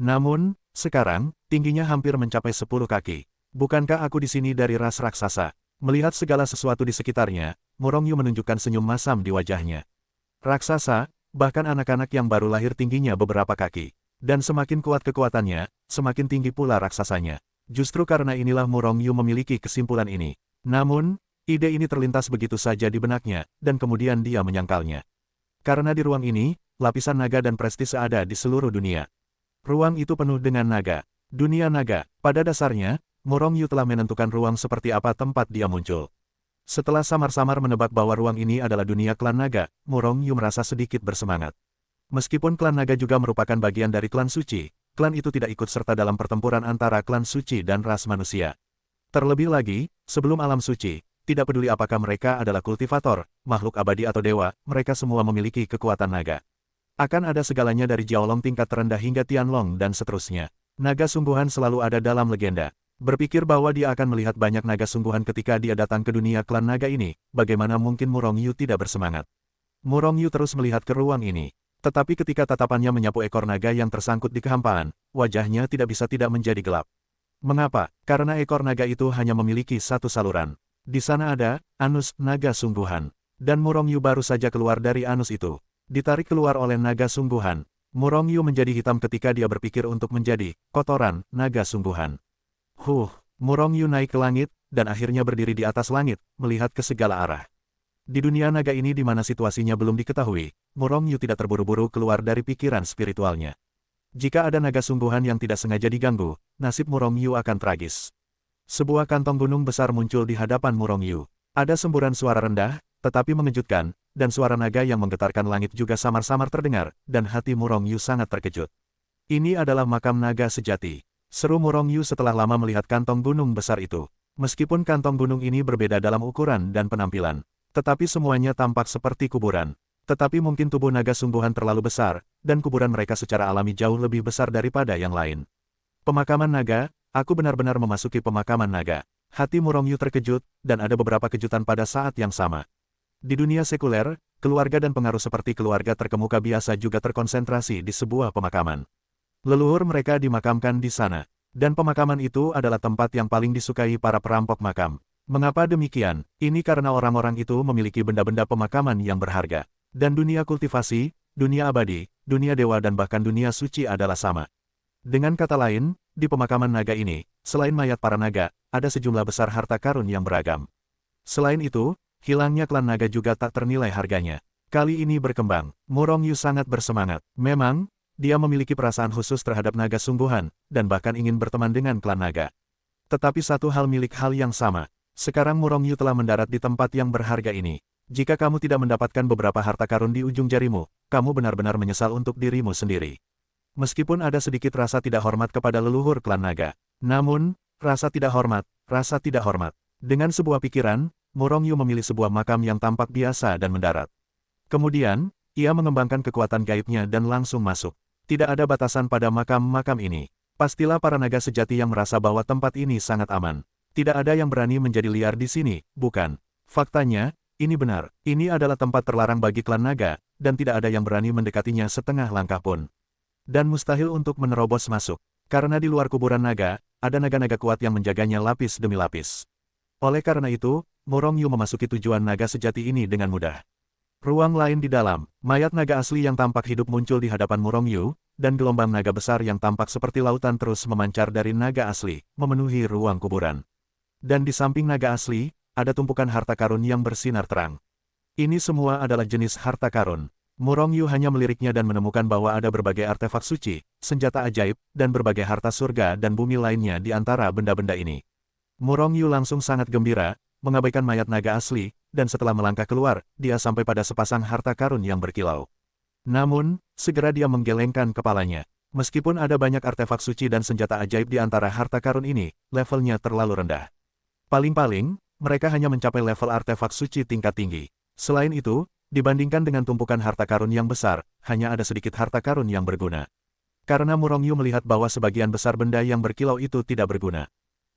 Namun, sekarang, tingginya hampir mencapai 10 kaki. Bukankah aku di sini dari ras raksasa? Melihat segala sesuatu di sekitarnya, Murong Yu menunjukkan senyum masam di wajahnya. Raksasa, bahkan anak-anak yang baru lahir tingginya beberapa kaki. Dan semakin kuat kekuatannya, semakin tinggi pula raksasanya. Justru karena inilah Murong Yu memiliki kesimpulan ini. Namun, ide ini terlintas begitu saja di benaknya, dan kemudian dia menyangkalnya. Karena di ruang ini, lapisan naga dan prestise ada di seluruh dunia. Ruang itu penuh dengan naga. Dunia naga, pada dasarnya, Murong Yu telah menentukan ruang seperti apa tempat dia muncul. Setelah samar-samar menebak bahwa ruang ini adalah dunia klan naga, Murong Yu merasa sedikit bersemangat. Meskipun klan naga juga merupakan bagian dari klan suci, klan itu tidak ikut serta dalam pertempuran antara klan suci dan ras manusia. Terlebih lagi, sebelum alam suci, tidak peduli apakah mereka adalah kultivator, makhluk abadi atau dewa, mereka semua memiliki kekuatan naga. Akan ada segalanya dari Jiaolong tingkat terendah hingga Tianlong dan seterusnya. Naga sungguhan selalu ada dalam legenda. Berpikir bahwa dia akan melihat banyak naga sungguhan ketika dia datang ke dunia klan naga ini, bagaimana mungkin Murong Yu tidak bersemangat. Murong Yu terus melihat ke ruang ini. Tetapi ketika tatapannya menyapu ekor naga yang tersangkut di kehampaan, wajahnya tidak bisa tidak menjadi gelap. Mengapa? Karena ekor naga itu hanya memiliki satu saluran. Di sana ada anus naga sungguhan. Dan Murong Yu baru saja keluar dari anus itu. Ditarik keluar oleh naga sungguhan. Murong Yu menjadi hitam ketika dia berpikir untuk menjadi kotoran naga sungguhan. Murong Yu naik ke langit, dan akhirnya berdiri di atas langit, melihat ke segala arah. Di dunia naga ini di mana situasinya belum diketahui, Murong Yu tidak terburu-buru keluar dari pikiran spiritualnya. Jika ada naga sungguhan yang tidak sengaja diganggu, nasib Murong Yu akan tragis. Sebuah kantong gunung besar muncul di hadapan Murong Yu. Ada semburan suara rendah, tetapi mengejutkan, dan suara naga yang menggetarkan langit juga samar-samar terdengar, dan hati Murong Yu sangat terkejut. Ini adalah makam naga sejati. Seru Murong Yu setelah lama melihat kantong gunung besar itu. Meskipun kantong gunung ini berbeda dalam ukuran dan penampilan, tetapi semuanya tampak seperti kuburan. Tetapi mungkin tubuh naga sungguhan terlalu besar, dan kuburan mereka secara alami jauh lebih besar daripada yang lain. Pemakaman naga, aku benar-benar memasuki pemakaman naga. Hati Murong Yu terkejut, dan ada beberapa kejutan pada saat yang sama. Di dunia sekuler, keluarga dan pengaruh seperti keluarga terkemuka biasa juga terkonsentrasi di sebuah pemakaman. Leluhur mereka dimakamkan di sana, dan pemakaman itu adalah tempat yang paling disukai para perampok makam. Mengapa demikian? Ini karena orang-orang itu memiliki benda-benda pemakaman yang berharga. Dan dunia kultivasi, dunia abadi, dunia dewa dan bahkan dunia suci adalah sama. Dengan kata lain, di pemakaman naga ini, selain mayat para naga, ada sejumlah besar harta karun yang beragam. Selain itu, hilangnya klan naga juga tak ternilai harganya. Kali ini berkembang, Murong Yu sangat bersemangat. Memang, dia memiliki perasaan khusus terhadap naga sungguhan, dan bahkan ingin berteman dengan klan naga. Tetapi satu hal milik hal yang sama. Sekarang Murong Yu telah mendarat di tempat yang berharga ini. Jika kamu tidak mendapatkan beberapa harta karun di ujung jarimu, kamu benar-benar menyesal untuk dirimu sendiri. Meskipun ada sedikit rasa tidak hormat kepada leluhur klan naga. Namun, rasa tidak hormat. Dengan sebuah pikiran, Murong Yu memilih sebuah makam yang tampak biasa dan mendarat. Kemudian, ia mengembangkan kekuatan gaibnya dan langsung masuk. Tidak ada batasan pada makam-makam ini. Pastilah para naga sejati yang merasa bahwa tempat ini sangat aman. Tidak ada yang berani menjadi liar di sini, bukan? Faktanya, ini benar. Ini adalah tempat terlarang bagi klan naga, dan tidak ada yang berani mendekatinya setengah langkah pun. Dan mustahil untuk menerobos masuk. Karena di luar kuburan naga, ada naga-naga kuat yang menjaganya lapis demi lapis. Oleh karena itu, Murong Yu memasuki tujuan naga sejati ini dengan mudah. Ruang lain di dalam, mayat naga asli yang tampak hidup muncul di hadapan Murong Yu, dan gelombang naga besar yang tampak seperti lautan terus memancar dari naga asli, memenuhi ruang kuburan. Dan di samping naga asli, ada tumpukan harta karun yang bersinar terang. Ini semua adalah jenis harta karun. Murong Yu hanya meliriknya dan menemukan bahwa ada berbagai artefak suci, senjata ajaib, dan berbagai harta surga dan bumi lainnya di antara benda-benda ini. Murong Yu langsung sangat gembira, mengabaikan mayat naga asli, dan setelah melangkah keluar, dia sampai pada sepasang harta karun yang berkilau. Namun, segera dia menggelengkan kepalanya. Meskipun ada banyak artefak suci dan senjata ajaib di antara harta karun ini, levelnya terlalu rendah. Paling-paling, mereka hanya mencapai level artefak suci tingkat tinggi. Selain itu, dibandingkan dengan tumpukan harta karun yang besar, hanya ada sedikit harta karun yang berguna. Karena Murong Yu melihat bahwa sebagian besar benda yang berkilau itu tidak berguna.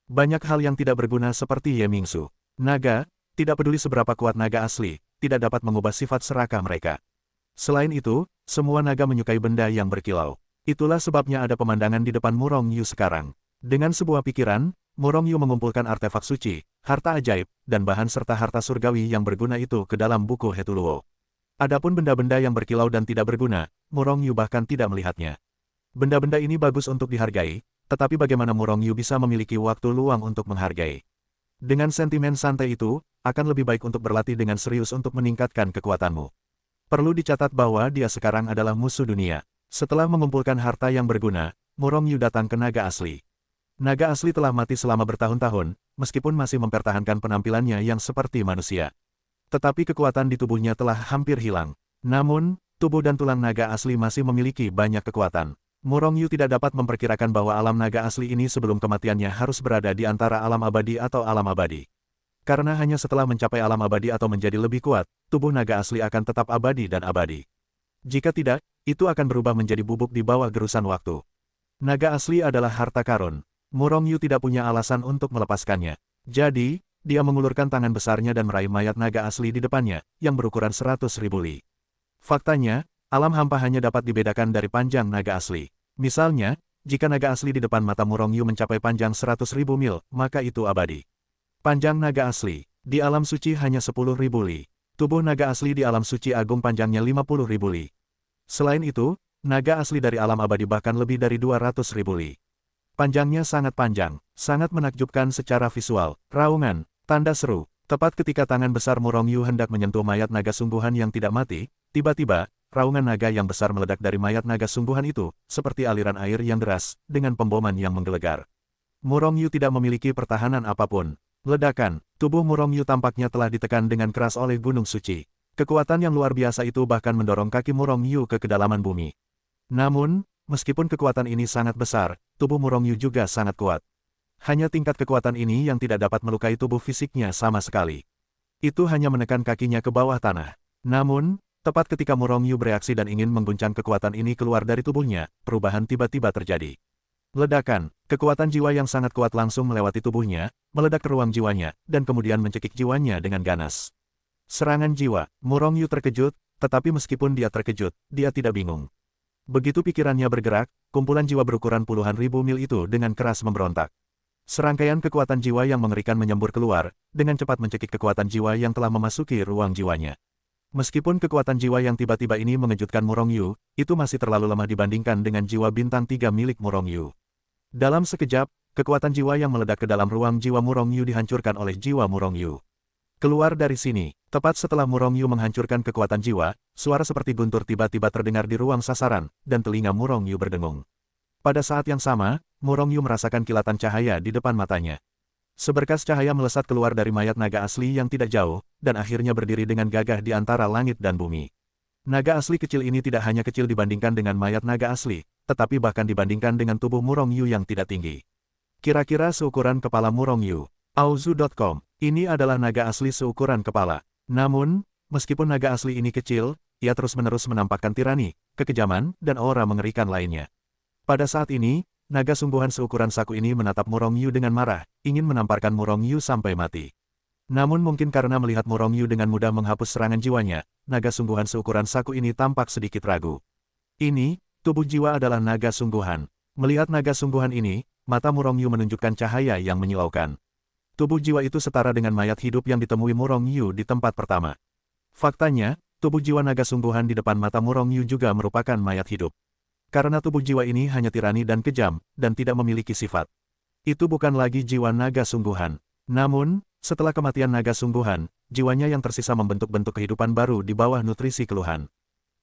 Banyak hal yang tidak berguna seperti Ye Mingsu. Naga, tidak peduli seberapa kuat naga asli, tidak dapat mengubah sifat serakah mereka. Selain itu, semua naga menyukai benda yang berkilau. Itulah sebabnya ada pemandangan di depan Murong Yu sekarang. Dengan sebuah pikiran, Murong Yu mengumpulkan artefak suci, harta ajaib, dan bahan serta harta surgawi yang berguna itu ke dalam buku Hetuluo. Adapun benda-benda yang berkilau dan tidak berguna, Murong Yu bahkan tidak melihatnya. Benda-benda ini bagus untuk dihargai, tetapi bagaimana Murong Yu bisa memiliki waktu luang untuk menghargai? Dengan sentimen santai itu, akan lebih baik untuk berlatih dengan serius untuk meningkatkan kekuatanmu. Perlu dicatat bahwa dia sekarang adalah musuh dunia. Setelah mengumpulkan harta yang berguna, Murong Yu datang ke naga asli. Naga asli telah mati selama bertahun-tahun, meskipun masih mempertahankan penampilannya yang seperti manusia. Tetapi kekuatan di tubuhnya telah hampir hilang. Namun, tubuh dan tulang naga asli masih memiliki banyak kekuatan. Murong Yu tidak dapat memperkirakan bahwa alam naga asli ini sebelum kematiannya harus berada di antara alam abadi atau alam abadi. Karena hanya setelah mencapai alam abadi atau menjadi lebih kuat, tubuh naga asli akan tetap abadi dan abadi. Jika tidak, itu akan berubah menjadi bubuk di bawah gerusan waktu. Naga asli adalah harta karun. Murong Yu tidak punya alasan untuk melepaskannya. Jadi, dia mengulurkan tangan besarnya dan meraih mayat naga asli di depannya, yang berukuran 100.000 li. Faktanya, alam hampa hanya dapat dibedakan dari panjang naga asli. Misalnya, jika naga asli di depan mata Murong Yu mencapai panjang 100.000 mil, maka itu abadi. Panjang naga asli di alam suci hanya 10.000 li. Tubuh naga asli di alam suci agung panjangnya 50.000 li. Selain itu, naga asli dari alam abadi bahkan lebih dari 200.000 li. Panjangnya sangat panjang, sangat menakjubkan secara visual. Raungan, tanda seru. Tepat ketika tangan besar Murong Yu hendak menyentuh mayat naga sungguhan yang tidak mati, tiba-tiba, raungan naga yang besar meledak dari mayat naga sungguhan itu, seperti aliran air yang deras, dengan pemboman yang menggelegar. Murong Yu tidak memiliki pertahanan apapun. Ledakan, tubuh Murong Yu tampaknya telah ditekan dengan keras oleh gunung suci. Kekuatan yang luar biasa itu bahkan mendorong kaki Murong Yu ke kedalaman bumi. Namun, meskipun kekuatan ini sangat besar, tubuh Murong Yu juga sangat kuat. Hanya tingkat kekuatan ini yang tidak dapat melukai tubuh fisiknya sama sekali. Itu hanya menekan kakinya ke bawah tanah. Namun, tepat ketika Murong Yu bereaksi dan ingin mengguncang kekuatan ini keluar dari tubuhnya, perubahan tiba-tiba terjadi. Ledakan, kekuatan jiwa yang sangat kuat langsung melewati tubuhnya, meledak ke ruang jiwanya, dan kemudian mencekik jiwanya dengan ganas. Serangan jiwa, Murong Yu terkejut, tetapi meskipun dia terkejut, dia tidak bingung. Begitu pikirannya bergerak, kumpulan jiwa berukuran puluhan ribu mil itu dengan keras memberontak. Serangkaian kekuatan jiwa yang mengerikan menyembur keluar, dengan cepat mencekik kekuatan jiwa yang telah memasuki ruang jiwanya. Meskipun kekuatan jiwa yang tiba-tiba ini mengejutkan Murong Yu, itu masih terlalu lemah dibandingkan dengan jiwa bintang 3 milik Murong Yu. Dalam sekejap, kekuatan jiwa yang meledak ke dalam ruang jiwa Murong Yu dihancurkan oleh jiwa Murong Yu. Keluar dari sini, tepat setelah Murong Yu menghancurkan kekuatan jiwa, suara seperti guntur tiba-tiba terdengar di ruang sasaran, dan telinga Murong Yu berdengung. Pada saat yang sama, Murong Yu merasakan kilatan cahaya di depan matanya. Seberkas cahaya melesat keluar dari mayat naga asli yang tidak jauh, dan akhirnya berdiri dengan gagah di antara langit dan bumi. Naga asli kecil ini tidak hanya kecil dibandingkan dengan mayat naga asli, tetapi bahkan dibandingkan dengan tubuh Murong Yu yang tidak tinggi. Kira-kira seukuran kepala Murong Yu. Auzu.com. Ini adalah naga asli seukuran kepala. Namun, meskipun naga asli ini kecil, ia terus-menerus menampakkan tirani, kekejaman, dan aura mengerikan lainnya. Pada saat ini, naga sungguhan seukuran saku ini menatap Murong Yu dengan marah, ingin menamparkan Murong Yu sampai mati. Namun mungkin karena melihat Murong Yu dengan mudah menghapus serangan jiwanya, naga sungguhan seukuran saku ini tampak sedikit ragu. Ini, tubuh jiwa adalah naga sungguhan. Melihat naga sungguhan ini, mata Murong Yu menunjukkan cahaya yang menyilaukan. Tubuh jiwa itu setara dengan mayat hidup yang ditemui Murong Yu di tempat pertama. Faktanya, tubuh jiwa naga sungguhan di depan mata Murong Yu juga merupakan mayat hidup. Karena tubuh jiwa ini hanya tirani dan kejam, dan tidak memiliki sifat. Itu bukan lagi jiwa naga sungguhan. Namun, setelah kematian naga sungguhan, jiwanya yang tersisa membentuk-bentuk kehidupan baru di bawah nutrisi keluhan.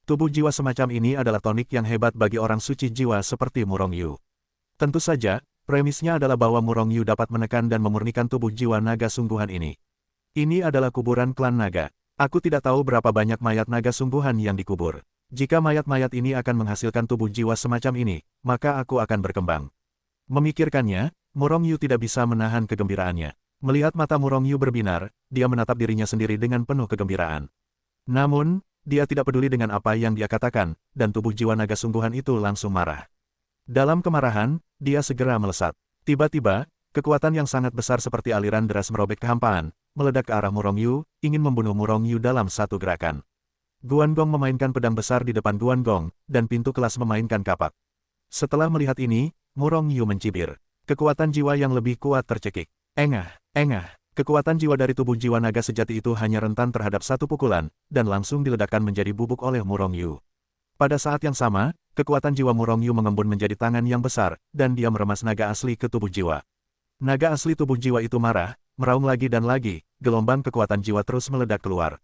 Tubuh jiwa semacam ini adalah tonik yang hebat bagi orang suci jiwa seperti Murong Yu. Tentu saja, premisnya adalah bahwa Murong Yu dapat menekan dan memurnikan tubuh jiwa naga sungguhan ini. Ini adalah kuburan klan naga. Aku tidak tahu berapa banyak mayat naga sungguhan yang dikubur. Jika mayat-mayat ini akan menghasilkan tubuh jiwa semacam ini, maka aku akan berkembang. Memikirkannya, Murong Yu tidak bisa menahan kegembiraannya. Melihat mata Murong Yu berbinar, dia menatap dirinya sendiri dengan penuh kegembiraan. Namun, dia tidak peduli dengan apa yang dia katakan, dan tubuh jiwa naga sungguhan itu langsung marah. Dalam kemarahan, dia segera melesat. Tiba-tiba, kekuatan yang sangat besar seperti aliran deras merobek kehampaan, meledak ke arah Murong Yu, ingin membunuh Murong Yu dalam satu gerakan. Guangong memainkan pedang besar di depan Guangong, dan pintu kelas memainkan kapak. Setelah melihat ini, Murong Yu mencibir. Kekuatan jiwa yang lebih kuat tercekik. Engah. Kekuatan jiwa dari tubuh jiwa naga sejati itu hanya rentan terhadap satu pukulan, dan langsung diledakkan menjadi bubuk oleh Murong Yu. Pada saat yang sama, kekuatan jiwa Murong Yu mengembun menjadi tangan yang besar, dan dia meremas naga asli ke tubuh jiwa. Naga asli tubuh jiwa itu marah, meraung lagi dan lagi, gelombang kekuatan jiwa terus meledak keluar.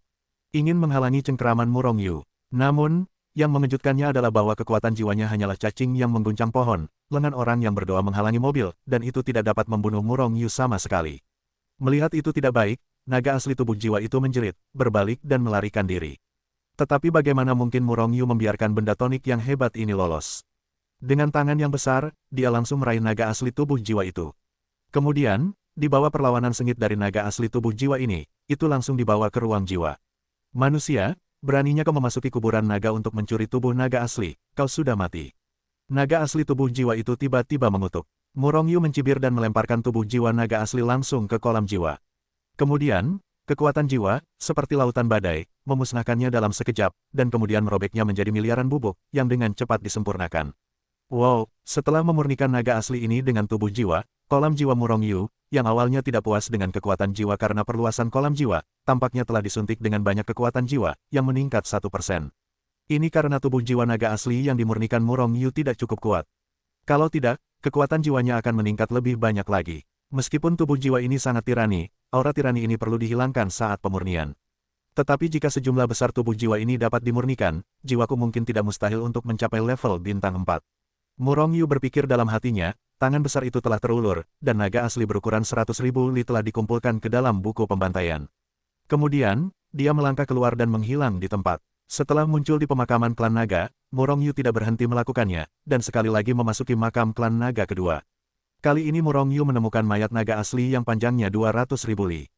Ingin menghalangi cengkeraman Murong Yu. Namun, yang mengejutkannya adalah bahwa kekuatan jiwanya hanyalah cacing yang mengguncang pohon, lengan orang yang berdoa menghalangi mobil, dan itu tidak dapat membunuh Murong Yu sama sekali. Melihat itu tidak baik, naga asli tubuh jiwa itu menjerit, berbalik dan melarikan diri. Tetapi bagaimana mungkin Murong Yu membiarkan benda tonik yang hebat ini lolos? Dengan tangan yang besar, dia langsung meraih naga asli tubuh jiwa itu. Kemudian, di bawah perlawanan sengit dari naga asli tubuh jiwa ini, itu langsung dibawa ke ruang jiwa. Manusia, beraninya kau memasuki kuburan naga untuk mencuri tubuh naga asli, kau sudah mati. Naga asli tubuh jiwa itu tiba-tiba mengutuk. Murong Yu mencibir dan melemparkan tubuh jiwa naga asli langsung ke kolam jiwa. Kemudian, kekuatan jiwa, seperti lautan badai, memusnahkannya dalam sekejap, dan kemudian merobeknya menjadi miliaran bubuk, yang dengan cepat disempurnakan. Wow, setelah memurnikan naga asli ini dengan tubuh jiwa, kolam jiwa Murong Yu, yang awalnya tidak puas dengan kekuatan jiwa karena perluasan kolam jiwa, tampaknya telah disuntik dengan banyak kekuatan jiwa, yang meningkat 1%. Ini karena tubuh jiwa naga asli yang dimurnikan Murong Yu tidak cukup kuat. Kalau tidak, kekuatan jiwanya akan meningkat lebih banyak lagi. Meskipun tubuh jiwa ini sangat tirani, aura tirani ini perlu dihilangkan saat pemurnian. Tetapi jika sejumlah besar tubuh jiwa ini dapat dimurnikan, jiwaku mungkin tidak mustahil untuk mencapai level bintang 4. Murong Yu berpikir dalam hatinya, tangan besar itu telah terulur, dan naga asli berukuran 100.000 li telah dikumpulkan ke dalam buku pembantaian. Kemudian, dia melangkah keluar dan menghilang di tempat. Setelah muncul di pemakaman klan naga, Murong Yu tidak berhenti melakukannya, dan sekali lagi memasuki makam klan naga kedua. Kali ini Murong Yu menemukan mayat naga asli yang panjangnya 200.000 li.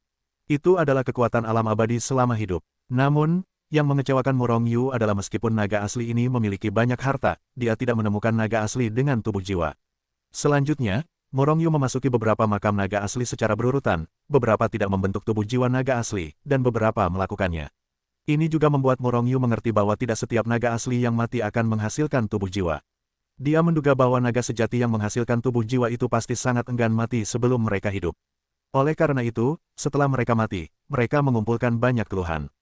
Itu adalah kekuatan alam abadi selama hidup. Namun, yang mengecewakan Murong Yu adalah meskipun naga asli ini memiliki banyak harta, dia tidak menemukan naga asli dengan tubuh jiwa. Selanjutnya, Murong Yu memasuki beberapa makam naga asli secara berurutan, beberapa tidak membentuk tubuh jiwa naga asli, dan beberapa melakukannya. Ini juga membuat Murong Yu mengerti bahwa tidak setiap naga asli yang mati akan menghasilkan tubuh jiwa. Dia menduga bahwa naga sejati yang menghasilkan tubuh jiwa itu pasti sangat enggan mati sebelum mereka hidup. Oleh karena itu, setelah mereka mati, mereka mengumpulkan banyak keluhan.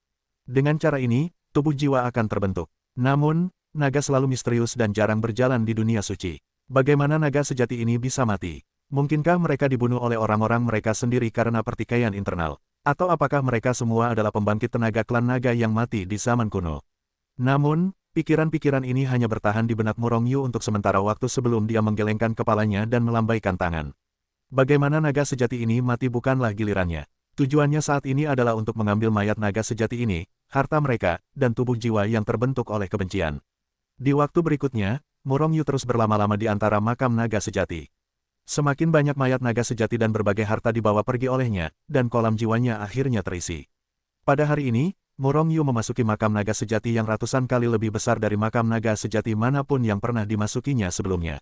Dengan cara ini, tubuh jiwa akan terbentuk. Namun, naga selalu misterius dan jarang berjalan di dunia suci. Bagaimana naga sejati ini bisa mati? Mungkinkah mereka dibunuh oleh orang-orang mereka sendiri karena pertikaian internal? Atau apakah mereka semua adalah pembangkit tenaga klan naga yang mati di zaman kuno? Namun, pikiran-pikiran ini hanya bertahan di benak Murong Yu untuk sementara waktu sebelum dia menggelengkan kepalanya dan melambaikan tangan. Bagaimana naga sejati ini mati bukanlah gilirannya. Tujuannya saat ini adalah untuk mengambil mayat naga sejati ini, harta mereka, dan tubuh jiwa yang terbentuk oleh kebencian. Di waktu berikutnya, Murong Yu terus berlama-lama di antara makam naga sejati. Semakin banyak mayat naga sejati dan berbagai harta dibawa pergi olehnya, dan kolam jiwanya akhirnya terisi. Pada hari ini, Murong Yu memasuki makam naga sejati yang ratusan kali lebih besar dari makam naga sejati manapun yang pernah dimasukinya sebelumnya.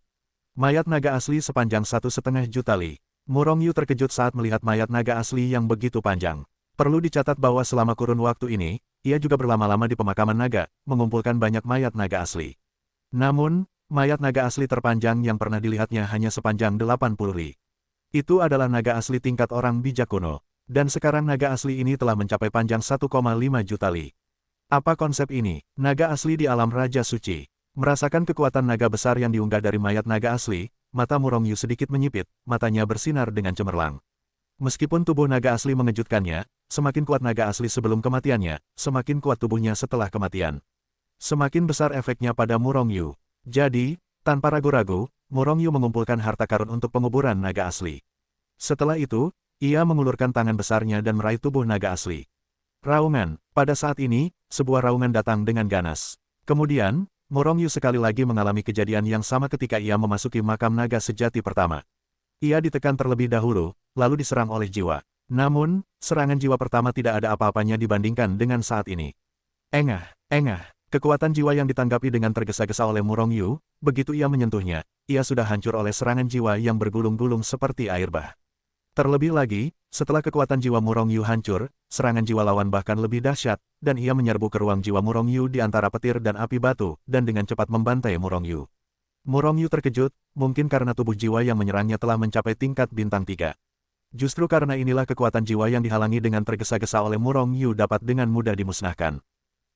Mayat naga asli sepanjang 1,5 juta li. Murong Yu terkejut saat melihat mayat naga asli yang begitu panjang. Perlu dicatat bahwa selama kurun waktu ini, ia juga berlama-lama di pemakaman naga, mengumpulkan banyak mayat naga asli. Namun, mayat naga asli terpanjang yang pernah dilihatnya hanya sepanjang 80 li. Itu adalah naga asli tingkat orang bijak kuno. Dan sekarang naga asli ini telah mencapai panjang 1,5 juta li. Apa konsep ini? Naga asli di alam Raja Suci. Merasakan kekuatan naga besar yang diunggah dari mayat naga asli, mata Murong Yu sedikit menyipit, matanya bersinar dengan cemerlang. Meskipun tubuh naga asli mengejutkannya, semakin kuat naga asli sebelum kematiannya, semakin kuat tubuhnya setelah kematian. Semakin besar efeknya pada Murong Yu. Jadi, tanpa ragu-ragu, Murong Yu mengumpulkan harta karun untuk penguburan naga asli. Setelah itu, ia mengulurkan tangan besarnya dan meraih tubuh naga asli. Raungan. Pada saat ini, sebuah raungan datang dengan ganas. Kemudian, Murong Yu sekali lagi mengalami kejadian yang sama ketika ia memasuki makam naga sejati pertama. Ia ditekan terlebih dahulu, lalu diserang oleh jiwa. Namun, serangan jiwa pertama tidak ada apa-apanya dibandingkan dengan saat ini. Engah, kekuatan jiwa yang ditanggapi dengan tergesa-gesa oleh Murong Yu, begitu ia menyentuhnya, ia sudah hancur oleh serangan jiwa yang bergulung-gulung seperti air bah. Terlebih lagi, setelah kekuatan jiwa Murong Yu hancur, serangan jiwa lawan bahkan lebih dahsyat, dan ia menyerbu ke ruang jiwa Murong Yu di antara petir dan api batu, dan dengan cepat membantai Murong Yu. Murong Yu terkejut, mungkin karena tubuh jiwa yang menyerangnya telah mencapai tingkat bintang 3. Justru karena inilah kekuatan jiwa yang dihalangi dengan tergesa-gesa oleh Murong Yu dapat dengan mudah dimusnahkan.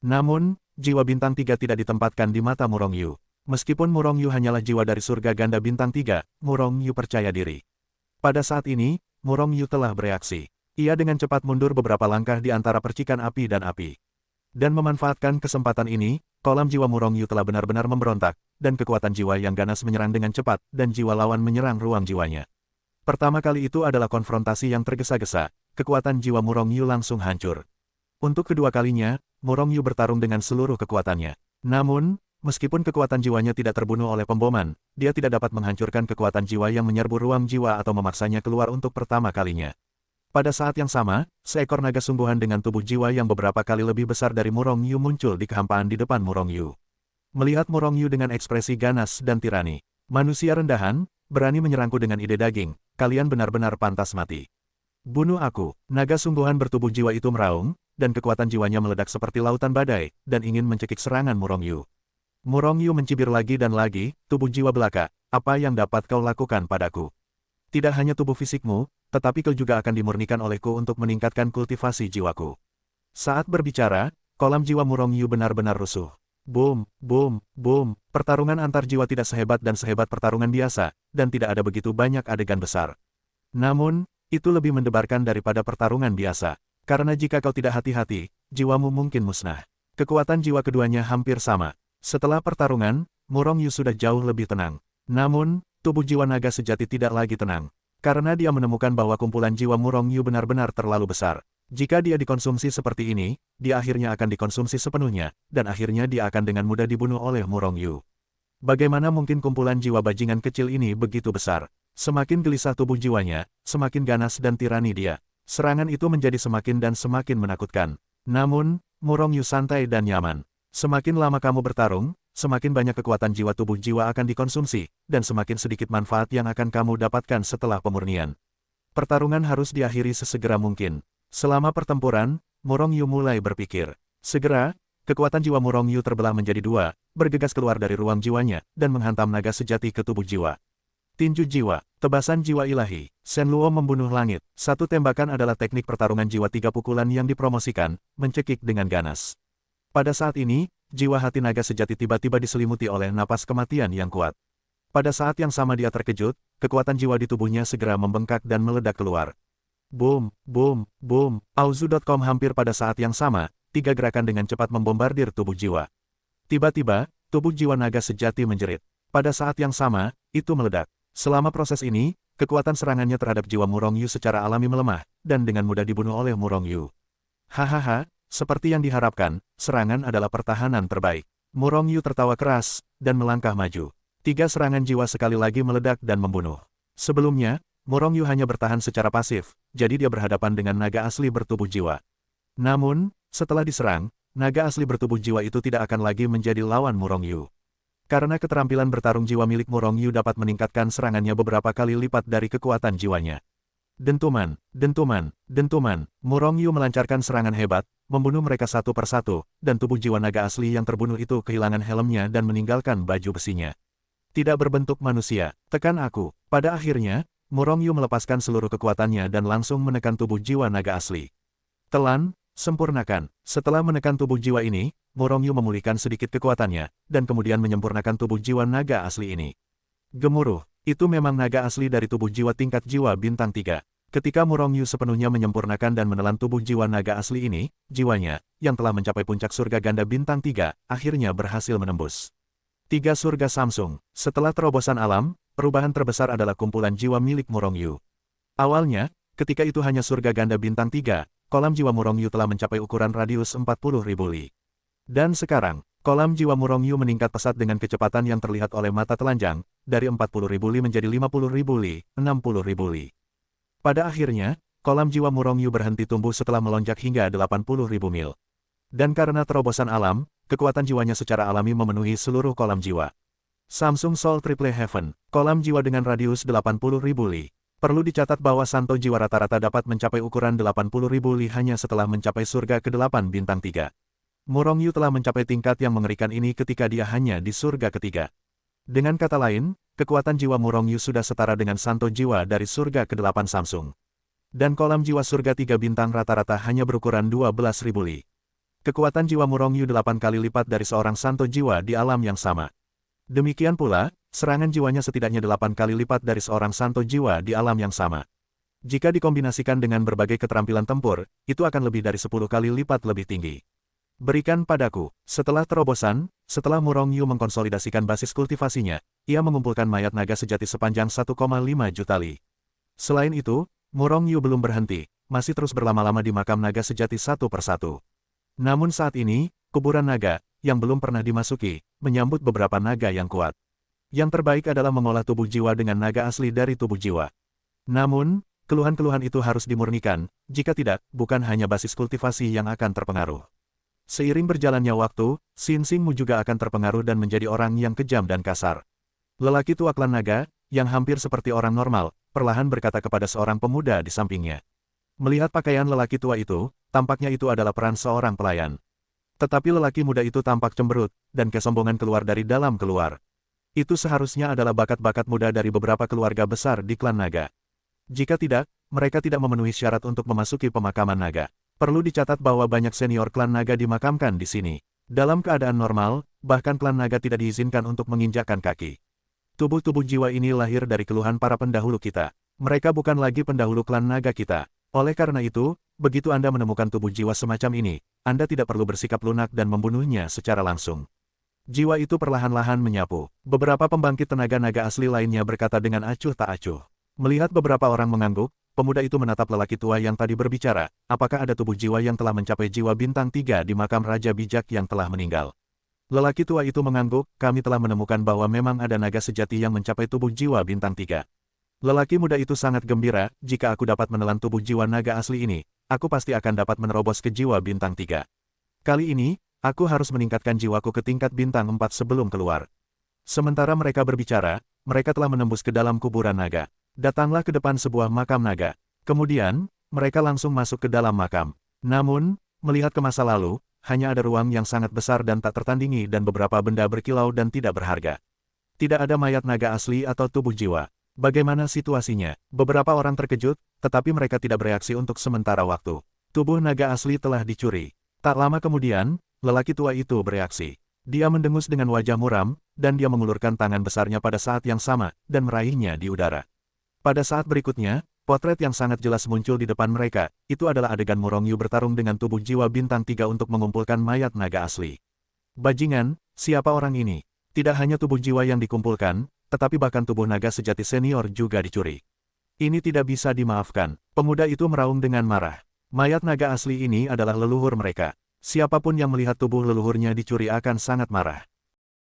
Namun, jiwa bintang 3 tidak ditempatkan di mata Murong Yu. Meskipun Murong Yu hanyalah jiwa dari surga ganda bintang 3, Murong Yu percaya diri. Pada saat ini, Murong Yu telah bereaksi. Ia dengan cepat mundur beberapa langkah di antara percikan api dan api. Dan memanfaatkan kesempatan ini, kolam jiwa Murong Yu telah benar-benar memberontak, dan kekuatan jiwa yang ganas menyerang dengan cepat, dan jiwa lawan menyerang ruang jiwanya. Pertama kali itu adalah konfrontasi yang tergesa-gesa, kekuatan jiwa Murong Yu langsung hancur. Untuk kedua kalinya, Murong Yu bertarung dengan seluruh kekuatannya. Namun, meskipun kekuatan jiwanya tidak terbunuh oleh pemboman, dia tidak dapat menghancurkan kekuatan jiwa yang menyerbu ruang jiwa atau memaksanya keluar untuk pertama kalinya. Pada saat yang sama, seekor naga sungguhan dengan tubuh jiwa yang beberapa kali lebih besar dari Murong Yu muncul di kehampaan di depan Murong Yu. Melihat Murong Yu dengan ekspresi ganas dan tirani, manusia rendahan, berani menyerangku dengan ide daging, kalian benar-benar pantas mati. Bunuh aku, naga sungguhan bertubuh jiwa itu meraung, dan kekuatan jiwanya meledak seperti lautan badai, dan ingin mencekik serangan Murong Yu. Murong Yu mencibir lagi dan lagi, tubuh jiwa belaka, apa yang dapat kau lakukan padaku? Tidak hanya tubuh fisikmu, tetapi kau juga akan dimurnikan olehku untuk meningkatkan kultivasi jiwaku. Saat berbicara, kolam jiwa Murong Yu benar-benar rusuh. Boom, boom, boom, pertarungan antar jiwa tidak sehebat dan sehebat pertarungan biasa, dan tidak ada begitu banyak adegan besar. Namun, itu lebih mendebarkan daripada pertarungan biasa. Karena jika kau tidak hati-hati, jiwamu mungkin musnah. Kekuatan jiwa keduanya hampir sama. Setelah pertarungan, Murong Yu sudah jauh lebih tenang. Namun, tubuh jiwa naga sejati tidak lagi tenang. Karena dia menemukan bahwa kumpulan jiwa Murong Yu benar-benar terlalu besar. Jika dia dikonsumsi seperti ini, dia akhirnya akan dikonsumsi sepenuhnya, dan akhirnya dia akan dengan mudah dibunuh oleh Murong Yu. Bagaimana mungkin kumpulan jiwa bajingan kecil ini begitu besar? Semakin gelisah tubuh jiwanya, semakin ganas dan tirani dia. Serangan itu menjadi semakin dan semakin menakutkan. Namun, Murong Yu santai dan nyaman. Semakin lama kamu bertarung, semakin banyak kekuatan jiwa tubuh jiwa akan dikonsumsi, dan semakin sedikit manfaat yang akan kamu dapatkan setelah pemurnian. Pertarungan harus diakhiri sesegera mungkin. Selama pertempuran, Murong Yu mulai berpikir. Segera, kekuatan jiwa Murong Yu terbelah menjadi dua, bergegas keluar dari ruang jiwanya, dan menghantam naga sejati ke tubuh jiwa. Tinju jiwa, tebasan jiwa ilahi, Shen Luo membunuh langit. Satu tembakan adalah teknik pertarungan jiwa tiga pukulan yang dipromosikan, mencekik dengan ganas. Pada saat ini, jiwa hati naga sejati tiba-tiba diselimuti oleh napas kematian yang kuat. Pada saat yang sama dia terkejut, kekuatan jiwa di tubuhnya segera membengkak dan meledak keluar. Boom, boom, boom, Auzu.com hampir pada saat yang sama, tiga gerakan dengan cepat membombardir tubuh jiwa. Tiba-tiba, tubuh jiwa naga sejati menjerit. Pada saat yang sama, itu meledak. Selama proses ini, kekuatan serangannya terhadap jiwa Murong Yu secara alami melemah, dan dengan mudah dibunuh oleh Murong Yu. Hahaha. Seperti yang diharapkan, serangan adalah pertahanan terbaik. Murong Yu tertawa keras, dan melangkah maju. Tiga serangan jiwa sekali lagi meledak dan membunuh. Sebelumnya, Murong Yu hanya bertahan secara pasif, jadi dia berhadapan dengan naga asli bertubuh jiwa. Namun, setelah diserang, naga asli bertubuh jiwa itu tidak akan lagi menjadi lawan Murong Yu. Karena keterampilan bertarung jiwa milik Murong Yu dapat meningkatkan serangannya beberapa kali lipat dari kekuatan jiwanya. Dentuman, dentuman, dentuman, Murong Yu melancarkan serangan hebat, membunuh mereka satu persatu, dan tubuh jiwa naga asli yang terbunuh itu kehilangan helmnya dan meninggalkan baju besinya. Tidak berbentuk manusia, tekan aku. Pada akhirnya, Murong Yu melepaskan seluruh kekuatannya dan langsung menekan tubuh jiwa naga asli. Telan, sempurnakan. Setelah menekan tubuh jiwa ini, Murong Yu memulihkan sedikit kekuatannya, dan kemudian menyempurnakan tubuh jiwa naga asli ini. Gemuruh, itu memang naga asli dari tubuh jiwa tingkat jiwa bintang 3. Ketika Murong Yu sepenuhnya menyempurnakan dan menelan tubuh jiwa naga asli ini, jiwanya, yang telah mencapai puncak surga ganda bintang 3, akhirnya berhasil menembus 3 surga Samsung. Setelah terobosan alam, perubahan terbesar adalah kumpulan jiwa milik Murong Yu. Awalnya, ketika itu hanya surga ganda bintang 3, kolam jiwa Murong Yu telah mencapai ukuran radius 40.000 li. Dan sekarang, kolam jiwa Murong Yu meningkat pesat dengan kecepatan yang terlihat oleh mata telanjang, dari 40.000 li menjadi 50.000 li, 60.000 li. Pada akhirnya, kolam jiwa Murong Yu berhenti tumbuh setelah melonjak hingga 80.000 mil. Dan karena terobosan alam, kekuatan jiwanya secara alami memenuhi seluruh kolam jiwa. Samsung Soul Triple Heaven, kolam jiwa dengan radius 80.000 li. Perlu dicatat bahwa santo jiwa rata-rata dapat mencapai ukuran 80.000 li hanya setelah mencapai surga ke-8 bintang 3. Murong Yu telah mencapai tingkat yang mengerikan ini ketika dia hanya di surga ketiga. Dengan kata lain, kekuatan jiwa Murong Yu sudah setara dengan santo jiwa dari surga ke-8 Samsung. Dan kolam jiwa surga 3 bintang rata-rata hanya berukuran 12.000 li. Kekuatan jiwa Murong Yu 8 kali lipat dari seorang santo jiwa di alam yang sama. Demikian pula, serangan jiwanya setidaknya 8 kali lipat dari seorang santo jiwa di alam yang sama. Jika dikombinasikan dengan berbagai keterampilan tempur, itu akan lebih dari 10 kali lipat lebih tinggi. Berikan padaku. Setelah terobosan, setelah Murong Yu mengkonsolidasikan basis kultivasinya, ia mengumpulkan mayat naga sejati sepanjang 1,5 juta li. Selain itu, Murong Yu belum berhenti, masih terus berlama-lama di makam naga sejati satu persatu. Namun saat ini, kuburan naga, yang belum pernah dimasuki, menyambut beberapa naga yang kuat. Yang terbaik adalah mengolah tubuh jiwa dengan naga asli dari tubuh jiwa. Namun, keluhan-keluhan itu harus dimurnikan, jika tidak, bukan hanya basis kultivasi yang akan terpengaruh. Seiring berjalannya waktu, Xin Xingmu juga akan terpengaruh dan menjadi orang yang kejam dan kasar. Lelaki tua klan naga, yang hampir seperti orang normal, perlahan berkata kepada seorang pemuda di sampingnya. Melihat pakaian lelaki tua itu, tampaknya itu adalah peran seorang pelayan. Tetapi lelaki muda itu tampak cemberut, dan kesombongan keluar dari dalam keluar. Itu seharusnya adalah bakat-bakat muda dari beberapa keluarga besar di klan naga. Jika tidak, mereka tidak memenuhi syarat untuk memasuki pemakaman naga. Perlu dicatat bahwa banyak senior klan naga dimakamkan di sini. Dalam keadaan normal, bahkan klan naga tidak diizinkan untuk menginjakkan kaki. Tubuh-tubuh jiwa ini lahir dari keluhan para pendahulu kita. Mereka bukan lagi pendahulu klan naga kita. Oleh karena itu, begitu Anda menemukan tubuh jiwa semacam ini, Anda tidak perlu bersikap lunak dan membunuhnya secara langsung. Jiwa itu perlahan-lahan menyapu. Beberapa pembangkit tenaga naga asli lainnya berkata dengan acuh tak acuh. Melihat beberapa orang mengangguk, pemuda itu menatap lelaki tua yang tadi berbicara, apakah ada tubuh jiwa yang telah mencapai jiwa bintang 3 di makam Raja Bijak yang telah meninggal. Lelaki tua itu mengangguk, kami telah menemukan bahwa memang ada naga sejati yang mencapai tubuh jiwa bintang 3. Lelaki muda itu sangat gembira, jika aku dapat menelan tubuh jiwa naga asli ini, aku pasti akan dapat menerobos ke jiwa bintang 3. Kali ini, aku harus meningkatkan jiwaku ke tingkat bintang 4 sebelum keluar. Sementara mereka berbicara, mereka telah menembus ke dalam kuburan naga. Datanglah ke depan sebuah makam naga. Kemudian, mereka langsung masuk ke dalam makam. Namun, melihat ke masa lalu, hanya ada ruang yang sangat besar dan tak tertandingi dan beberapa benda berkilau dan tidak berharga. Tidak ada mayat naga asli atau tubuh jiwa. Bagaimana situasinya? Beberapa orang terkejut, tetapi mereka tidak bereaksi untuk sementara waktu. Tubuh naga asli telah dicuri. Tak lama kemudian, lelaki tua itu bereaksi. Dia mendengus dengan wajah muram, dan dia mengulurkan tangan besarnya pada saat yang sama, dan meraihnya di udara. Pada saat berikutnya, potret yang sangat jelas muncul di depan mereka, itu adalah adegan Murong Yu bertarung dengan tubuh jiwa bintang 3 untuk mengumpulkan mayat naga asli. Bajingan, siapa orang ini? Tidak hanya tubuh jiwa yang dikumpulkan, tetapi bahkan tubuh naga sejati senior juga dicuri. Ini tidak bisa dimaafkan. Pemuda itu meraung dengan marah. Mayat naga asli ini adalah leluhur mereka. Siapapun yang melihat tubuh leluhurnya dicuri akan sangat marah.